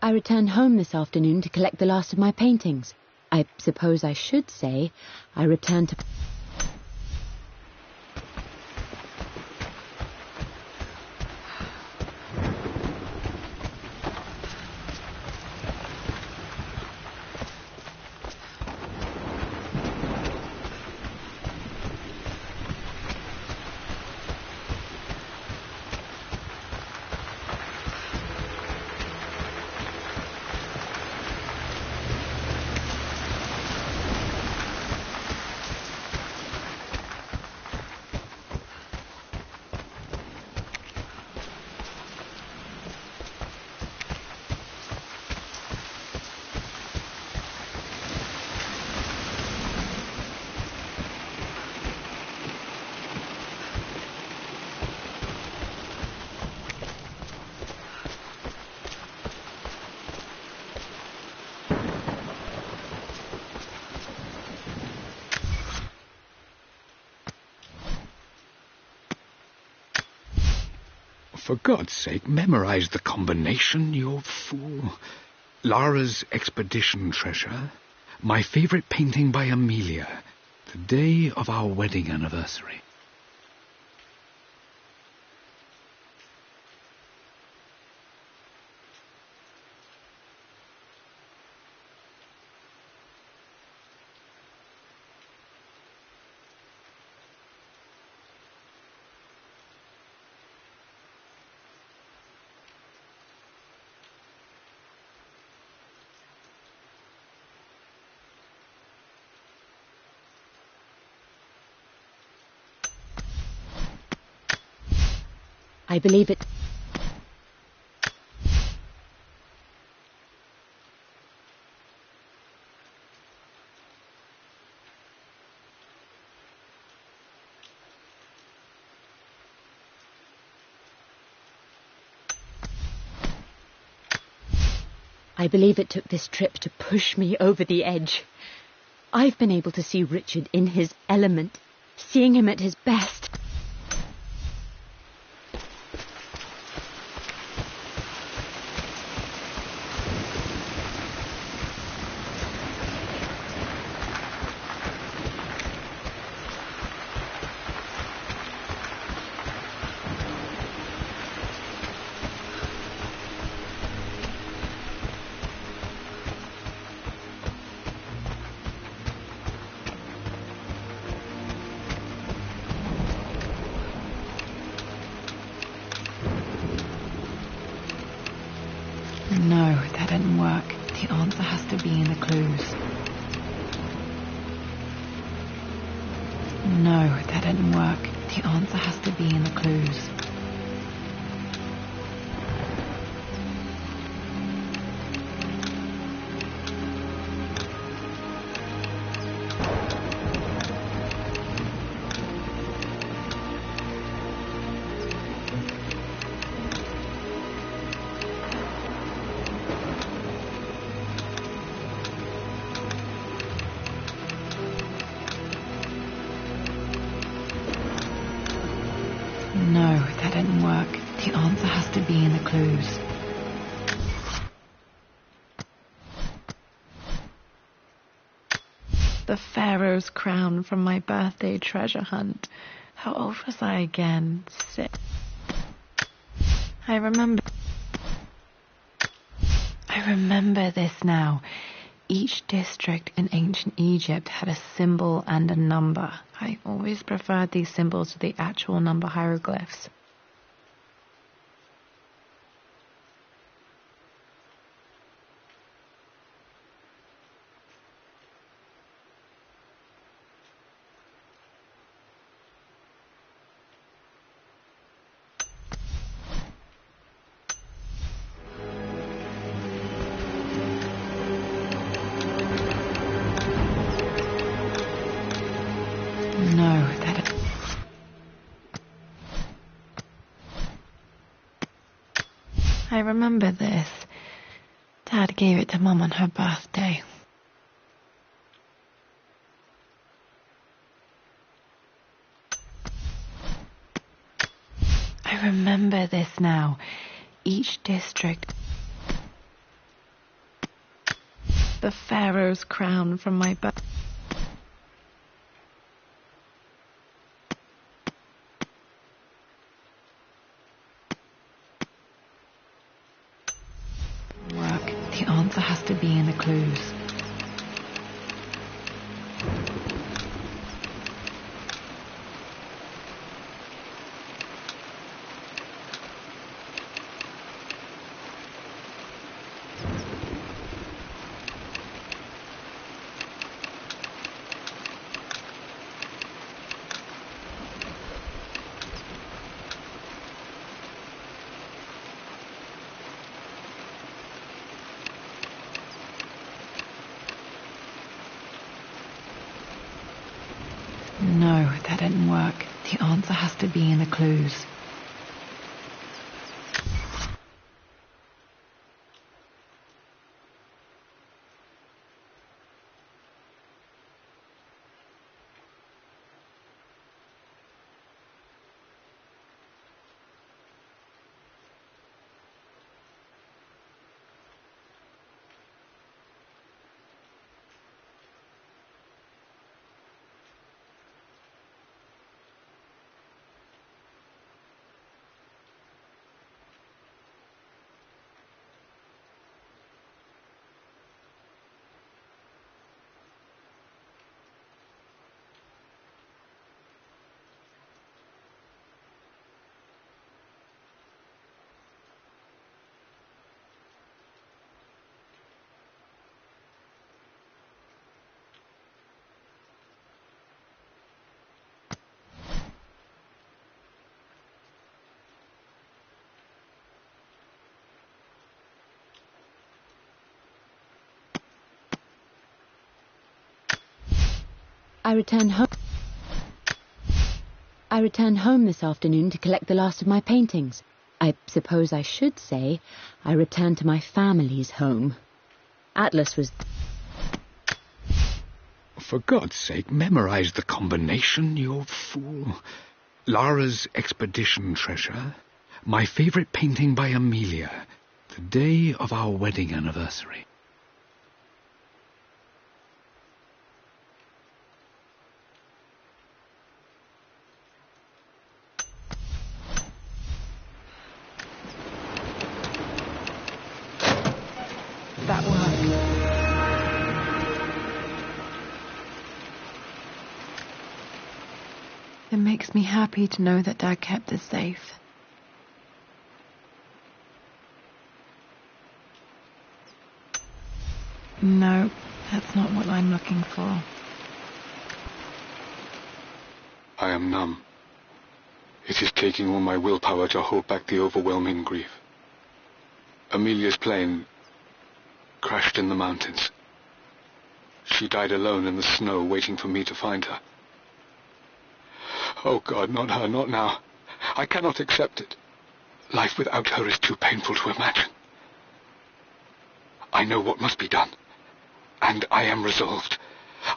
returned home this afternoon to collect the last of my paintings. I suppose I should say I returned to... For God's sake, memorize the combination, you fool. Lara's expedition treasure, my favorite painting by Amelia, the day of our wedding anniversary. I believe it... I believe it took this trip to push me over the edge. I've been able to see Richard in his element, seeing him at his best. No, that didn't work. The answer has to be in the clues. No, that didn't work. The answer has to be in the clues. No, that didn't work. The answer has to be in the clues. The Pharaoh's crown from my birthday treasure hunt. How old was I again? 6. I remember this now. Each district in ancient Egypt had a symbol and a number. I always preferred these symbols to the actual number hieroglyphs. No, that... I remember this. Dad gave it to Mum on her birthday. I remember this now. Each district... The Pharaoh's crown from my birthday. The answer has to be in the clues. No, that didn't work. The answer has to be in the clues. I returned home this afternoon to collect the last of my paintings. I suppose I should say I returned to my family's home. Atlas was... For God's sake, memorize the combination, you fool. Lara's expedition treasure, my favourite painting by Amelia, the day of our wedding anniversary. That worked. It makes me happy to know that Dad kept it safe. No, that's not what I'm looking for. I am numb. It is taking all my willpower to hold back the overwhelming grief. Amelia's plane crashed in the mountains. She died alone in the snow, waiting for me to find her. Oh God, not her, not now. I cannot accept it. Life without her is too painful to imagine. I know what must be done, and I am resolved.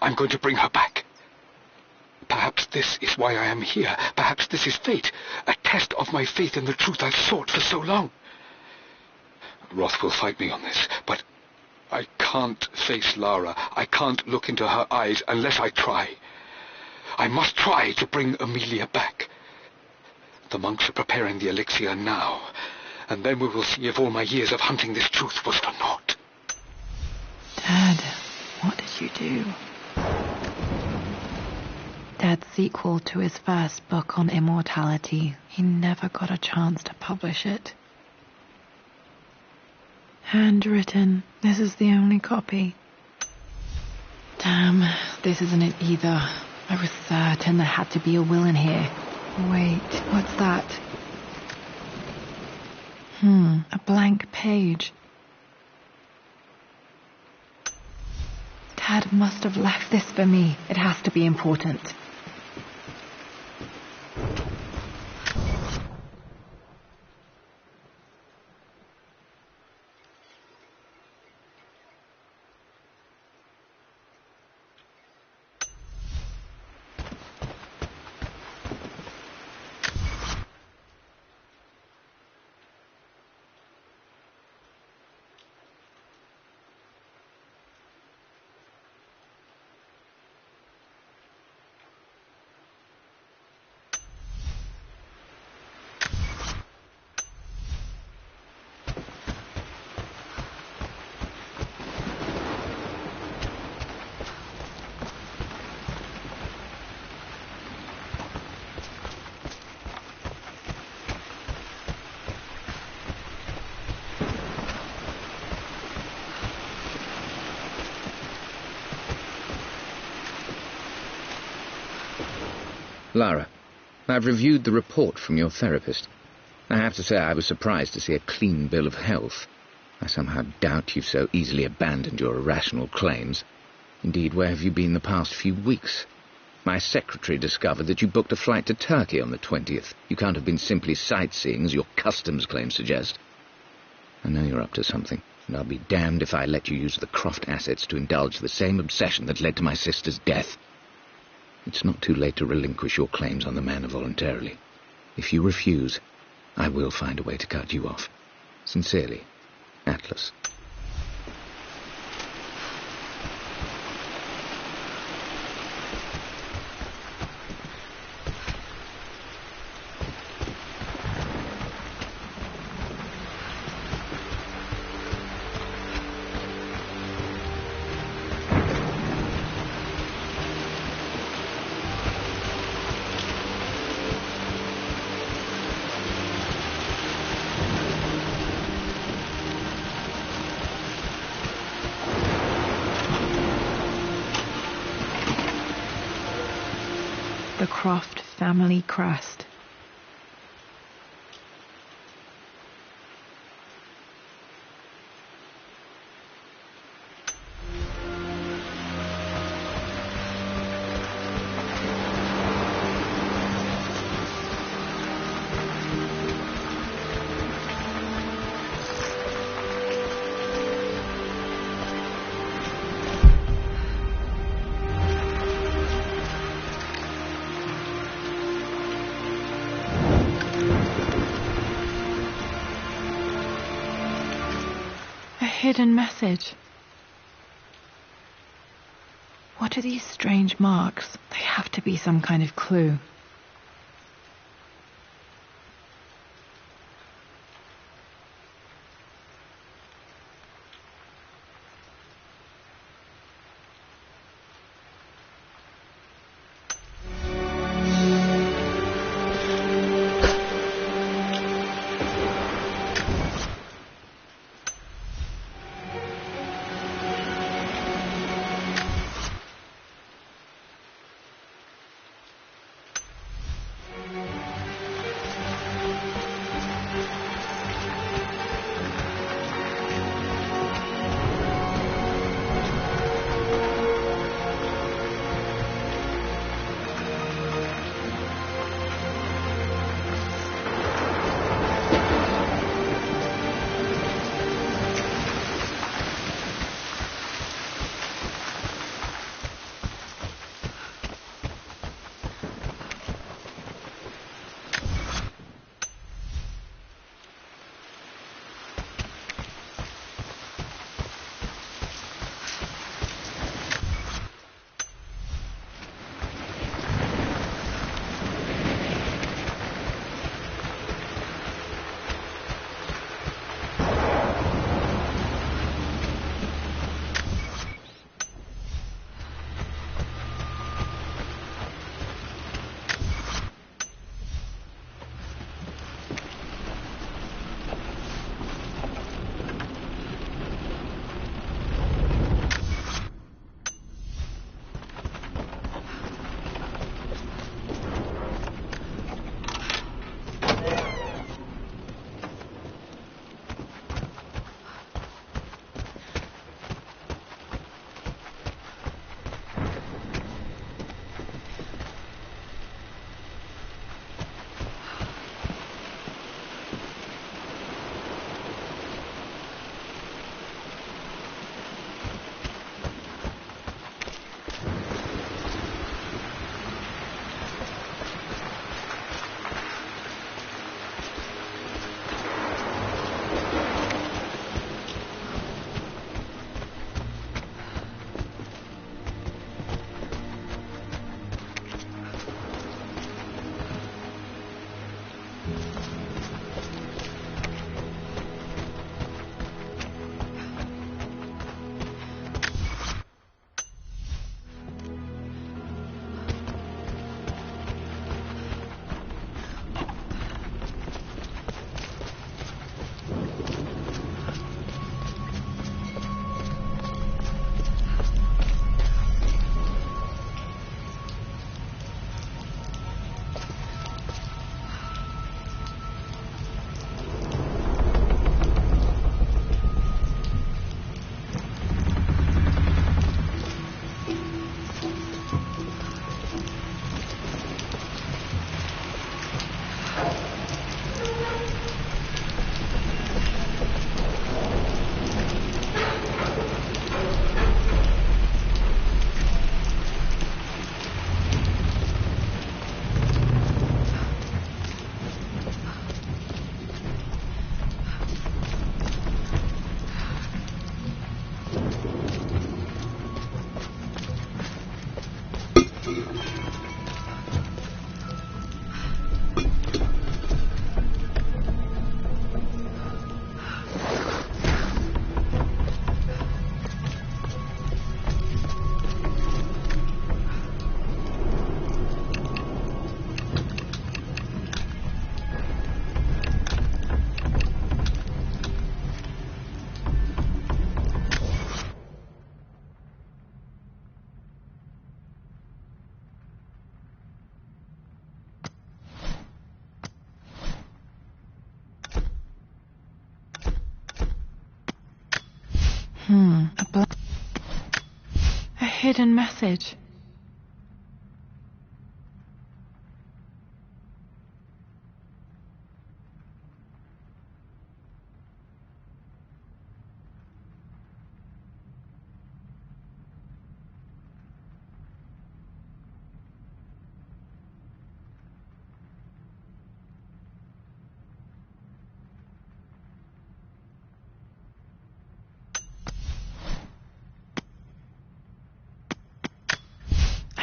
I'm going to bring her back. Perhaps this is why I am here. Perhaps this is fate, a test of my faith in the truth I've sought for so long. Roth will fight me on this, but I can't face Lara. I can't look into her eyes unless I try. I must try to bring Amelia back. The monks are preparing the elixir now, and then we will see if all my years of hunting this truth was for naught. Dad, what did you do? Dad's sequel to his first book on immortality. He never got a chance to publish it. Handwritten. This is the only copy. Damn, this isn't it either. I was certain there had to be a will in here. Wait, what's that? A blank page. Dad must have left this for me. It has to be important. Lara, I've reviewed the report from your therapist. I have to say I was surprised to see a clean bill of health. I somehow doubt you've so easily abandoned your irrational claims. Indeed, where have you been the past few weeks? My secretary discovered that you booked a flight to Turkey on the 20th. You can't have been simply sightseeing, as your customs claims suggest. I know you're up to something, and I'll be damned if I let you use the Croft assets to indulge the same obsession that led to my sister's death. It's not too late to relinquish your claims on the Manor voluntarily. If you refuse, I will find a way to cut you off. Sincerely, Atlas. The Croft family crest. Hidden message. What are these strange marks? They have to be some kind of clue. A hidden message.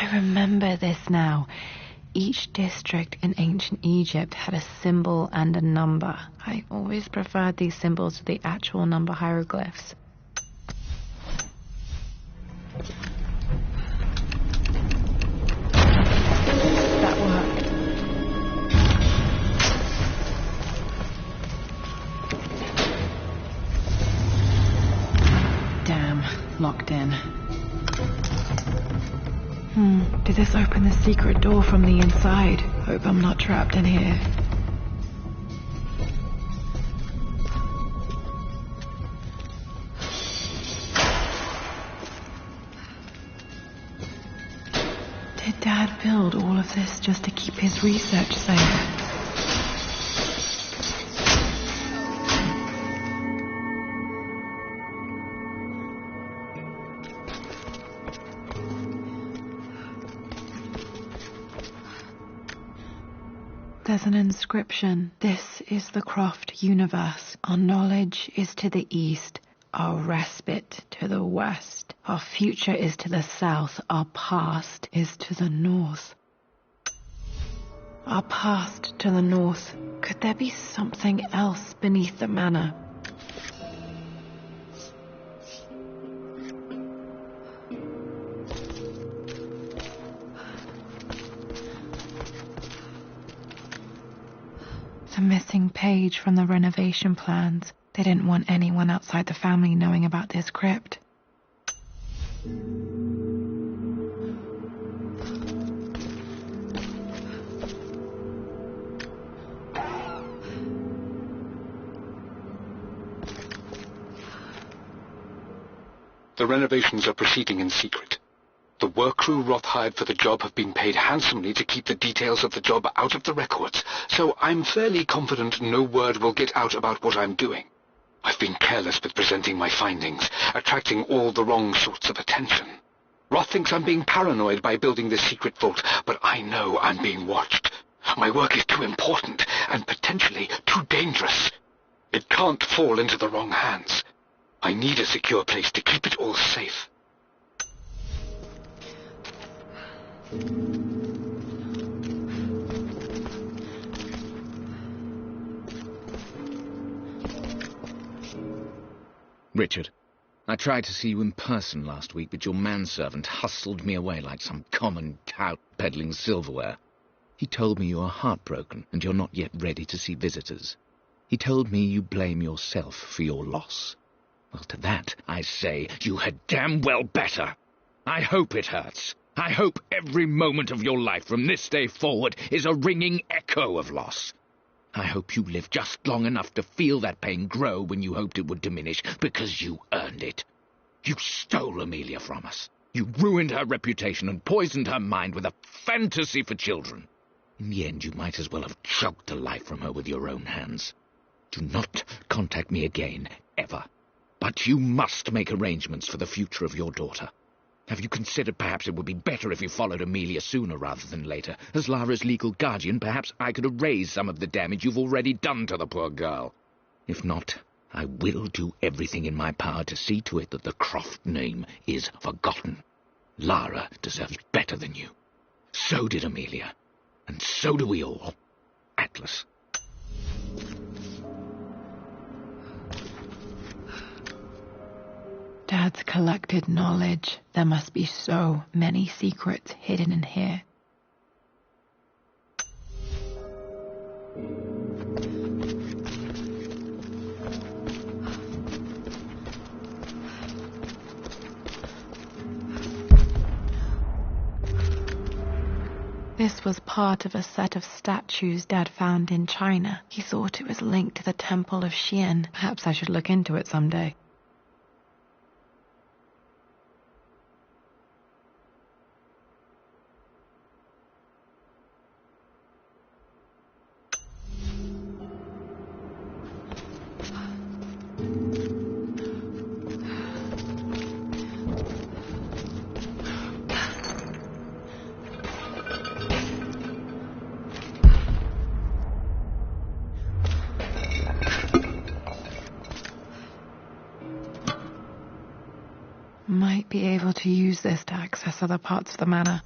I remember this now. Each district in ancient Egypt had a symbol and a number. I always preferred these symbols to the actual number hieroglyphs. That worked. Damn, locked in. Did this open the secret door from the inside? Hope I'm not trapped in here. Did Dad build all of this just to keep his research safe? There's an inscription. This is the Croft universe. Our knowledge is to the east, our respite to the west. Our future is to the south, our past is to the north. Our past to the north. Could there be something else beneath the manor? A missing page from the renovation plans. They didn't want anyone outside the family knowing about this crypt. The renovations are proceeding in secret. The work crew Roth hired for the job have been paid handsomely to keep the details of the job out of the records, so I'm fairly confident no word will get out about what I'm doing. I've been careless with presenting my findings, attracting all the wrong sorts of attention. Roth thinks I'm being paranoid by building this secret vault, but I know I'm being watched. My work is too important and potentially too dangerous. It can't fall into the wrong hands. I need a secure place to keep it all safe. Richard, I tried to see you in person last week, but your manservant hustled me away like some common tout peddling silverware. He told me you are heartbroken and you're not yet ready to see visitors. He told me you blame yourself for your loss. Well, to that I say you had damn well better. I hope it hurts. I hope every moment of your life from this day forward is a ringing echo of loss. I hope you live just long enough to feel that pain grow when you hoped it would diminish, because you earned it. You stole Amelia from us. You ruined her reputation and poisoned her mind with a fantasy for children. In the end, you might as well have chugged the life from her with your own hands. Do not contact me again, ever. But you must make arrangements for the future of your daughter. Have you considered perhaps it would be better if you followed Amelia sooner rather than later? As Lara's legal guardian, perhaps I could erase some of the damage you've already done to the poor girl. If not, I will do everything in my power to see to it that the Croft name is forgotten. Lara deserves better than you. So did Amelia. And so do we all. Atlas. Dad's collected knowledge. There must be so many secrets hidden in here. This was part of a set of statues Dad found in China. He thought it was linked to the Temple of Xian. Perhaps I should look into it someday. Might be able to use this to access other parts of the manor.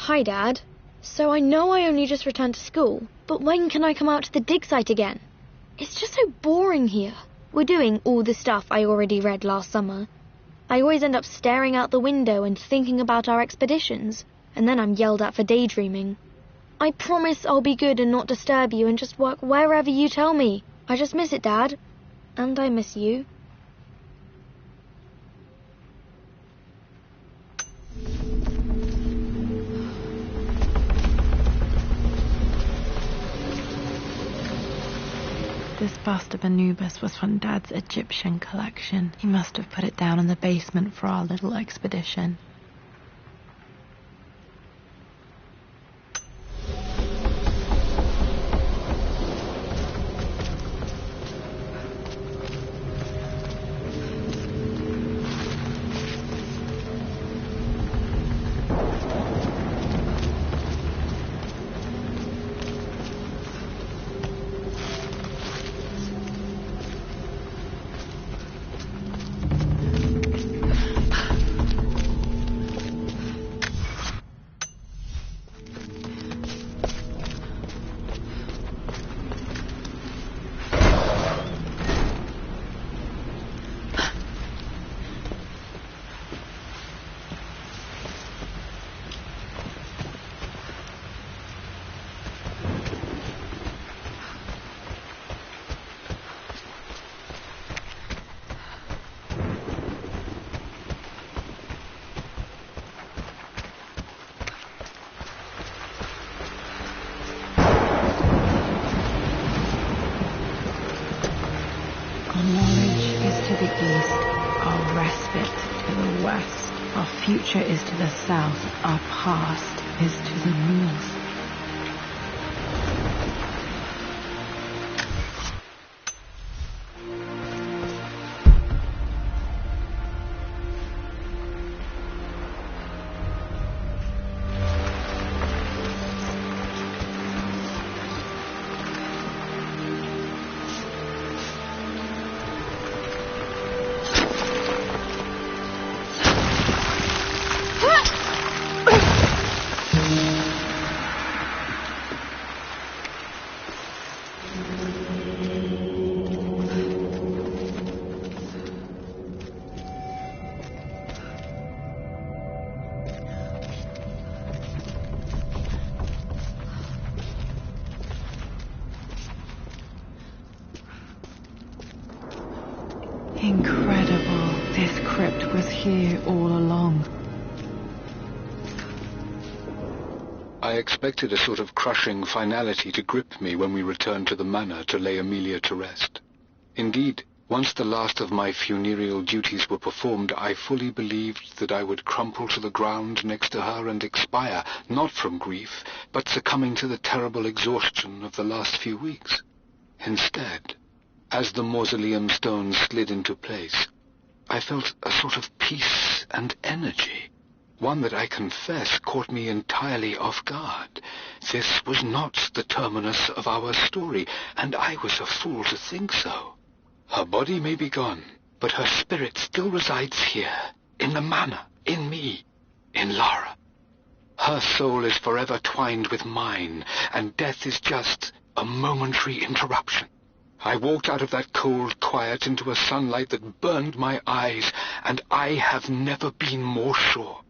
Hi, Dad. So I know I only just returned to school, but when can I come out to the dig site again? It's just so boring here. We're doing all the stuff I already read last summer. I always end up staring out the window and thinking about our expeditions, and then I'm yelled at for daydreaming. I promise I'll be good and not disturb you and just work wherever you tell me. I just miss it, Dad. And I miss you. This bust of Anubis was from Dad's Egyptian collection. He must have put it down in the basement for our little expedition. Our future is to the south, our past is to the north. Incredible. This crypt was here all along. I expected a sort of crushing finality to grip me when we returned to the manor to lay Amelia to rest. Indeed, once the last of my funereal duties were performed, I fully believed that I would crumple to the ground next to her and expire, not from grief, but succumbing to the terrible exhaustion of the last few weeks. Instead, as the mausoleum stones slid into place, I felt a sort of peace and energy, one that I confess caught me entirely off guard. This was not the terminus of our story, and I was a fool to think so. Her body may be gone, but her spirit still resides here, in the manor, in me, in Lara. Her soul is forever twined with mine, and death is just a momentary interruption. I walked out of that cold quiet into a sunlight that burned my eyes, and I have never been more sure.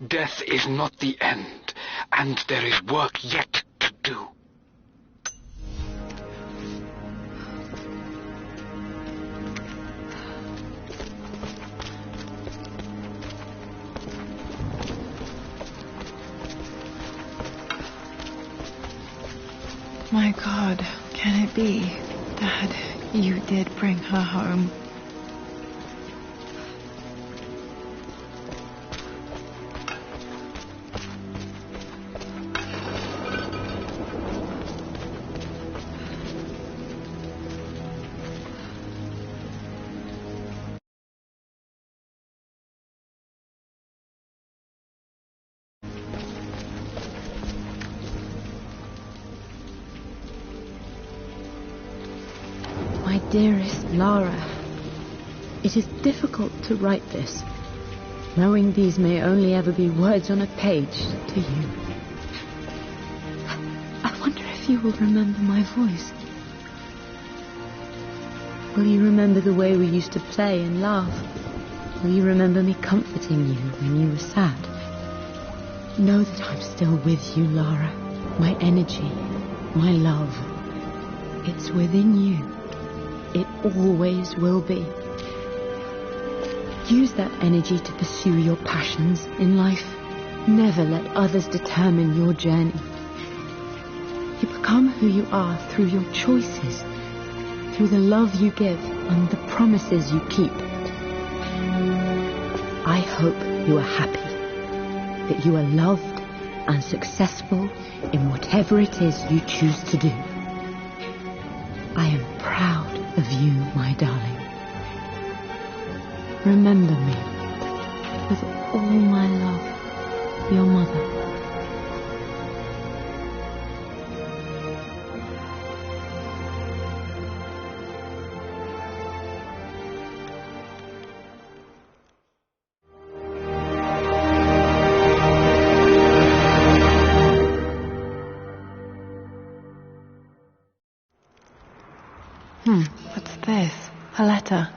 Death is not the end, and there is work yet to do. My God, can it be? Dad, you did bring her home. My dearest Lara, it is difficult to write this, knowing these may only ever be words on a page to you. I wonder if you will remember my voice. Will you remember the way we used to play and laugh? Will you remember me comforting you when you were sad? Know that I'm still with you, Lara. My energy, my love, it's within you. It always will be. Use that energy to pursue your passions in life. Never let others determine your journey. You become who you are through your choices, through the love you give and the promises you keep. I hope you are happy, that you are loved and successful in whatever it is you choose to do. I am proud of you, my darling. Remember me with all my love, your mother. What's this? A letter.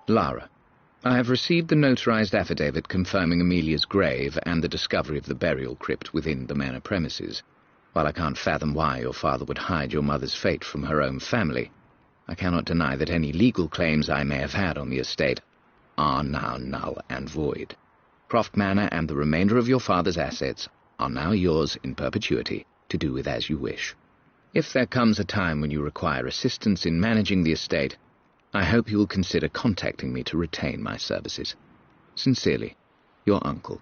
Lara, I have received the notarized affidavit confirming Amelia's grave and the discovery of the burial crypt within the manor premises. While I can't fathom why your father would hide your mother's fate from her own family, I cannot deny that any legal claims I may have had on the estate are now null and void. Croft Manor and the remainder of your father's assets are now yours in perpetuity to do with as you wish. If there comes a time when you require assistance in managing the estate, I hope you will consider contacting me to retain my services. Sincerely, your uncle.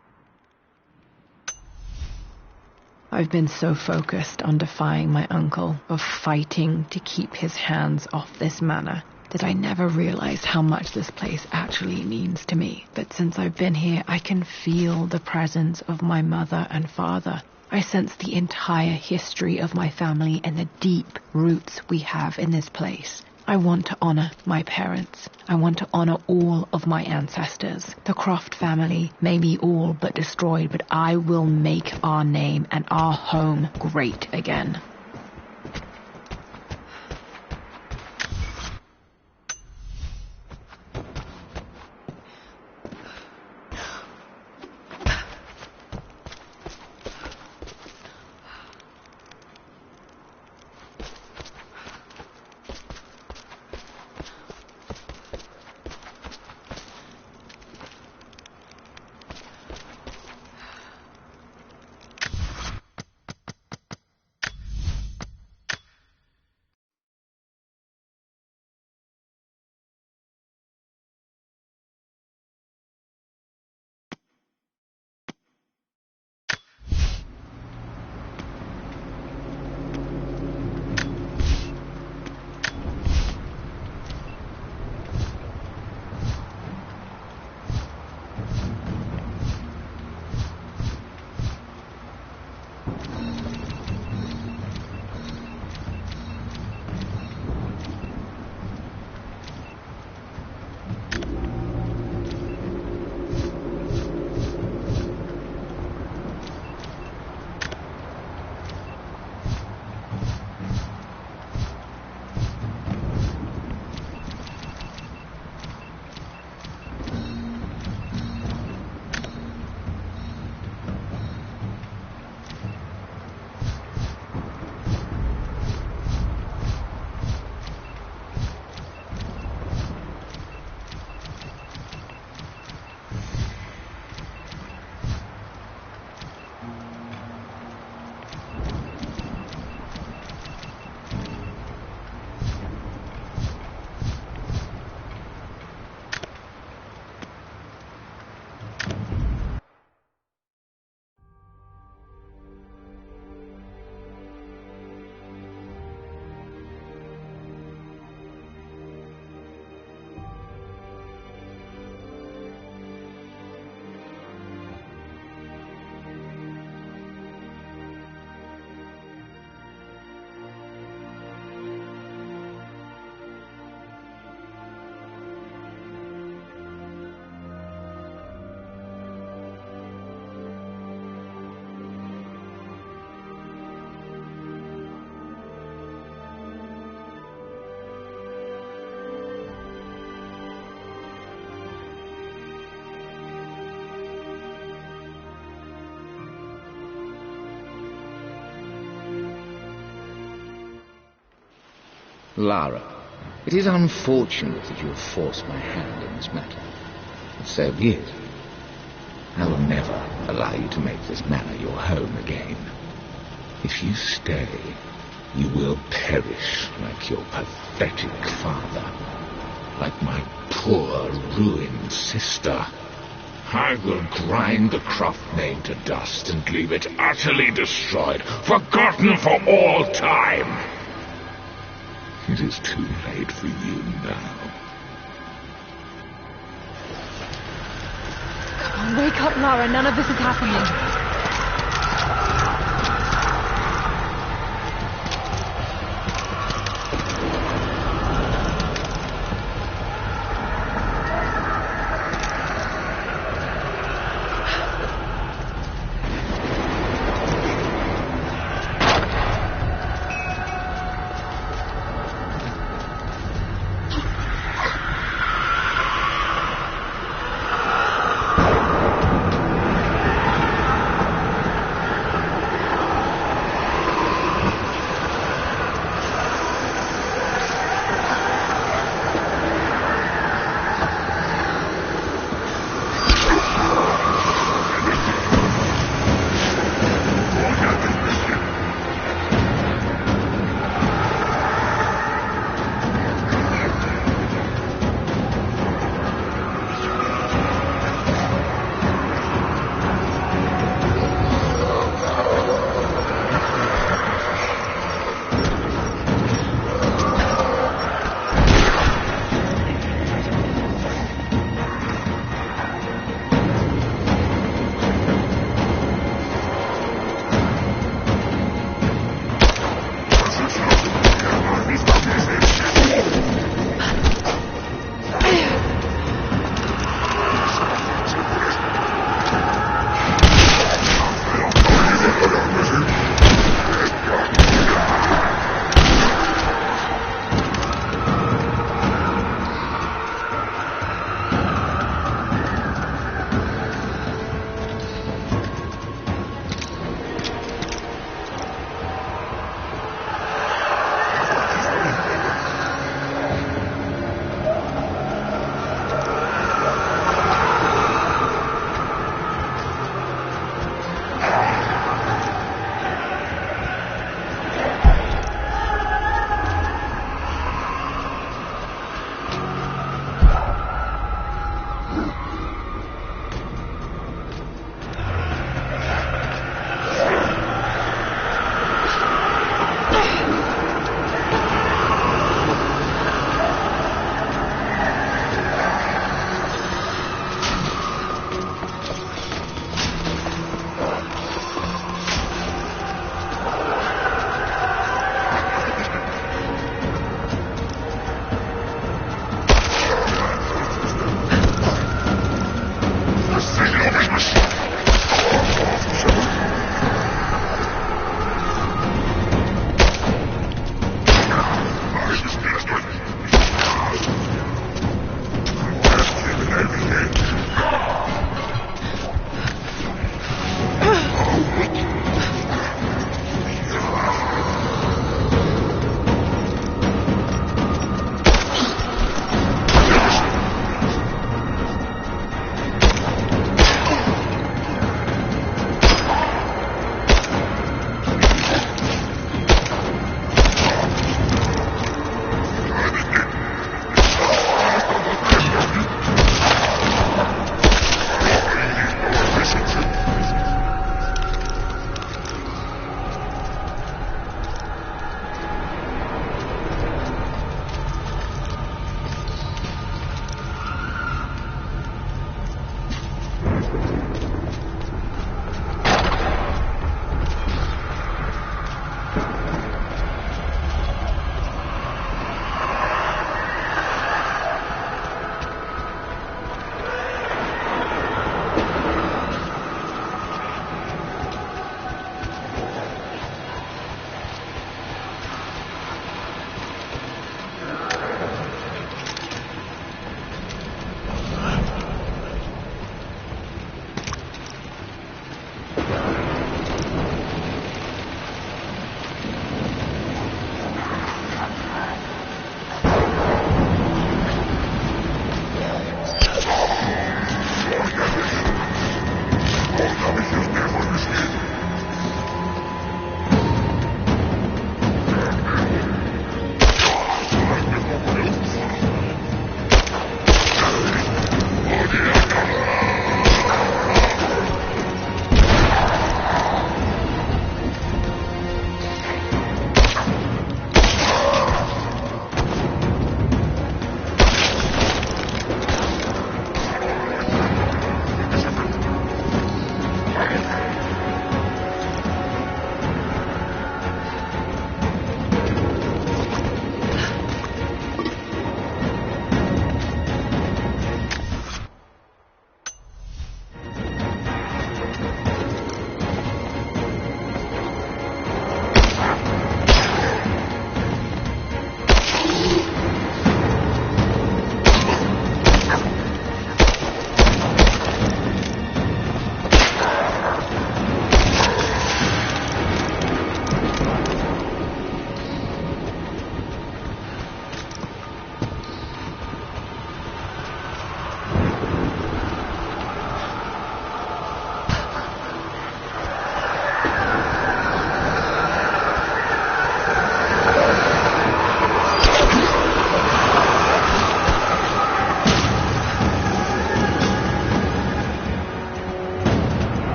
I've been so focused on defying my uncle, of fighting to keep his hands off this manor, that I never realized how much this place actually means to me. But since I've been here, I can feel the presence of my mother and father. I sense the entire history of my family and the deep roots we have in this place. I want to honor my parents. I want to honor all of my ancestors. The Croft family may be all but destroyed, but I will make our name and our home great again. Lara, it is unfortunate that you have forced my hand in this matter. But so be it. I will never allow you to make this manor your home again. If you stay, you will perish like your pathetic father, like my poor, ruined sister. I will grind the Croft name to dust and leave it utterly destroyed, forgotten for all time. It is too late for you now. Come on, wake up, Lara. None of this is happening.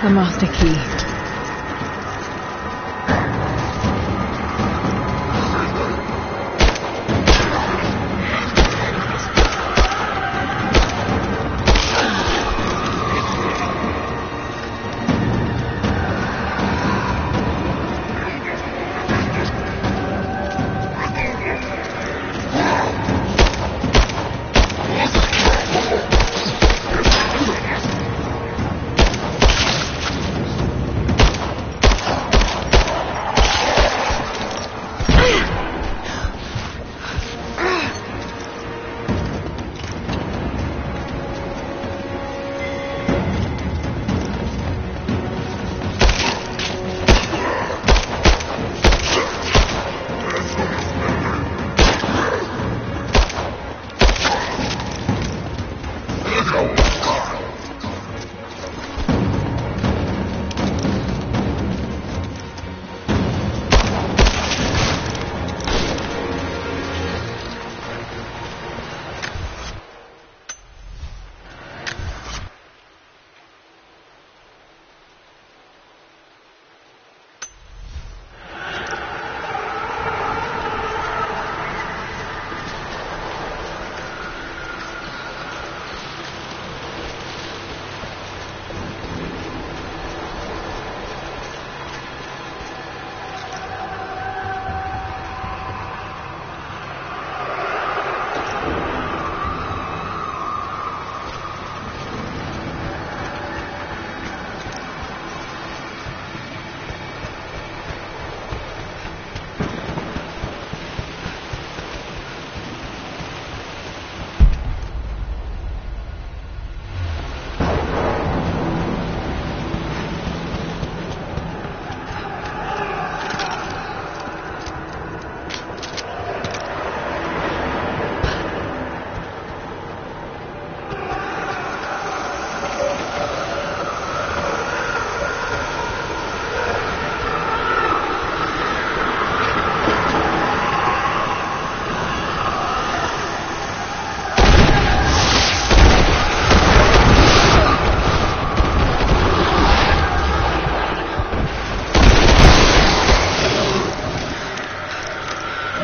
The master key.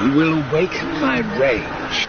You will awaken my rage.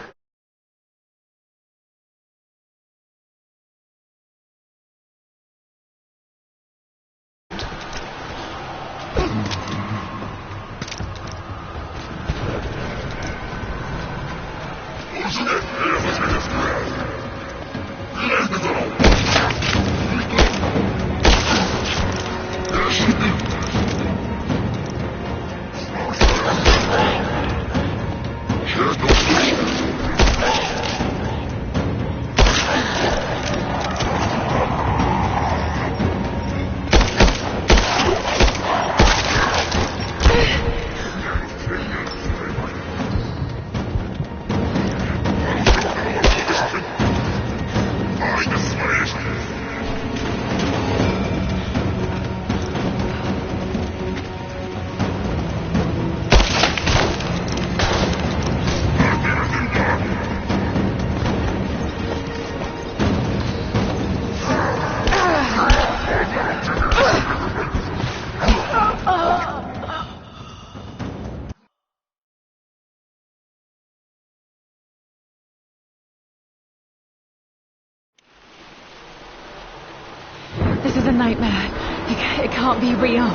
This is a nightmare. It can't be real.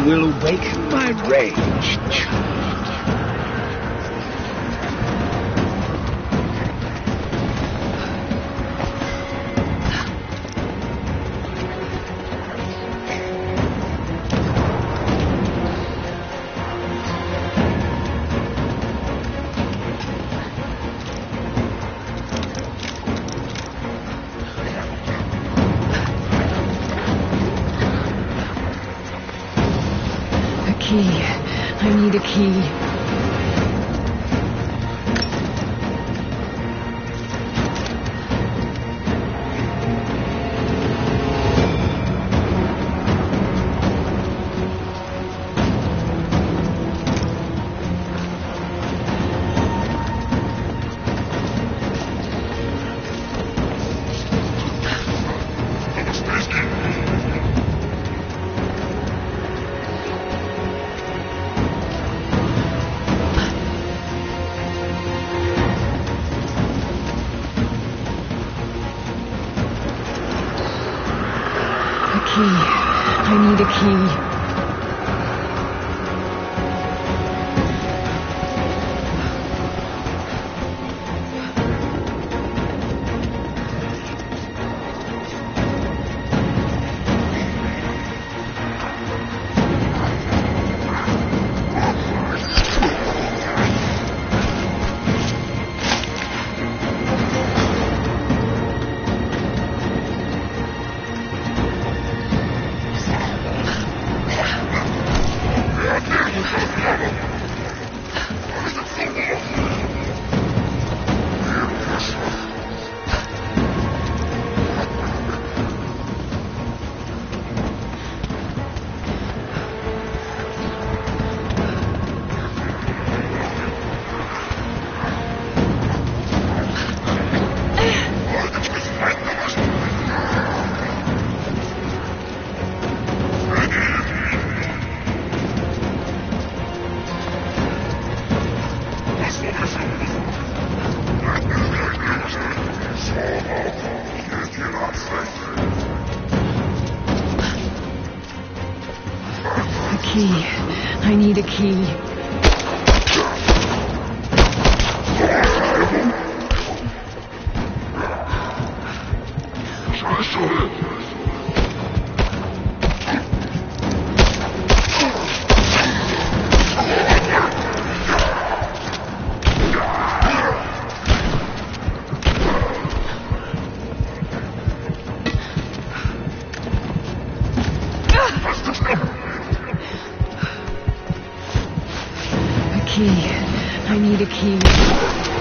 Will awaken my rage. I need a key. Key. I need a key. I need a key.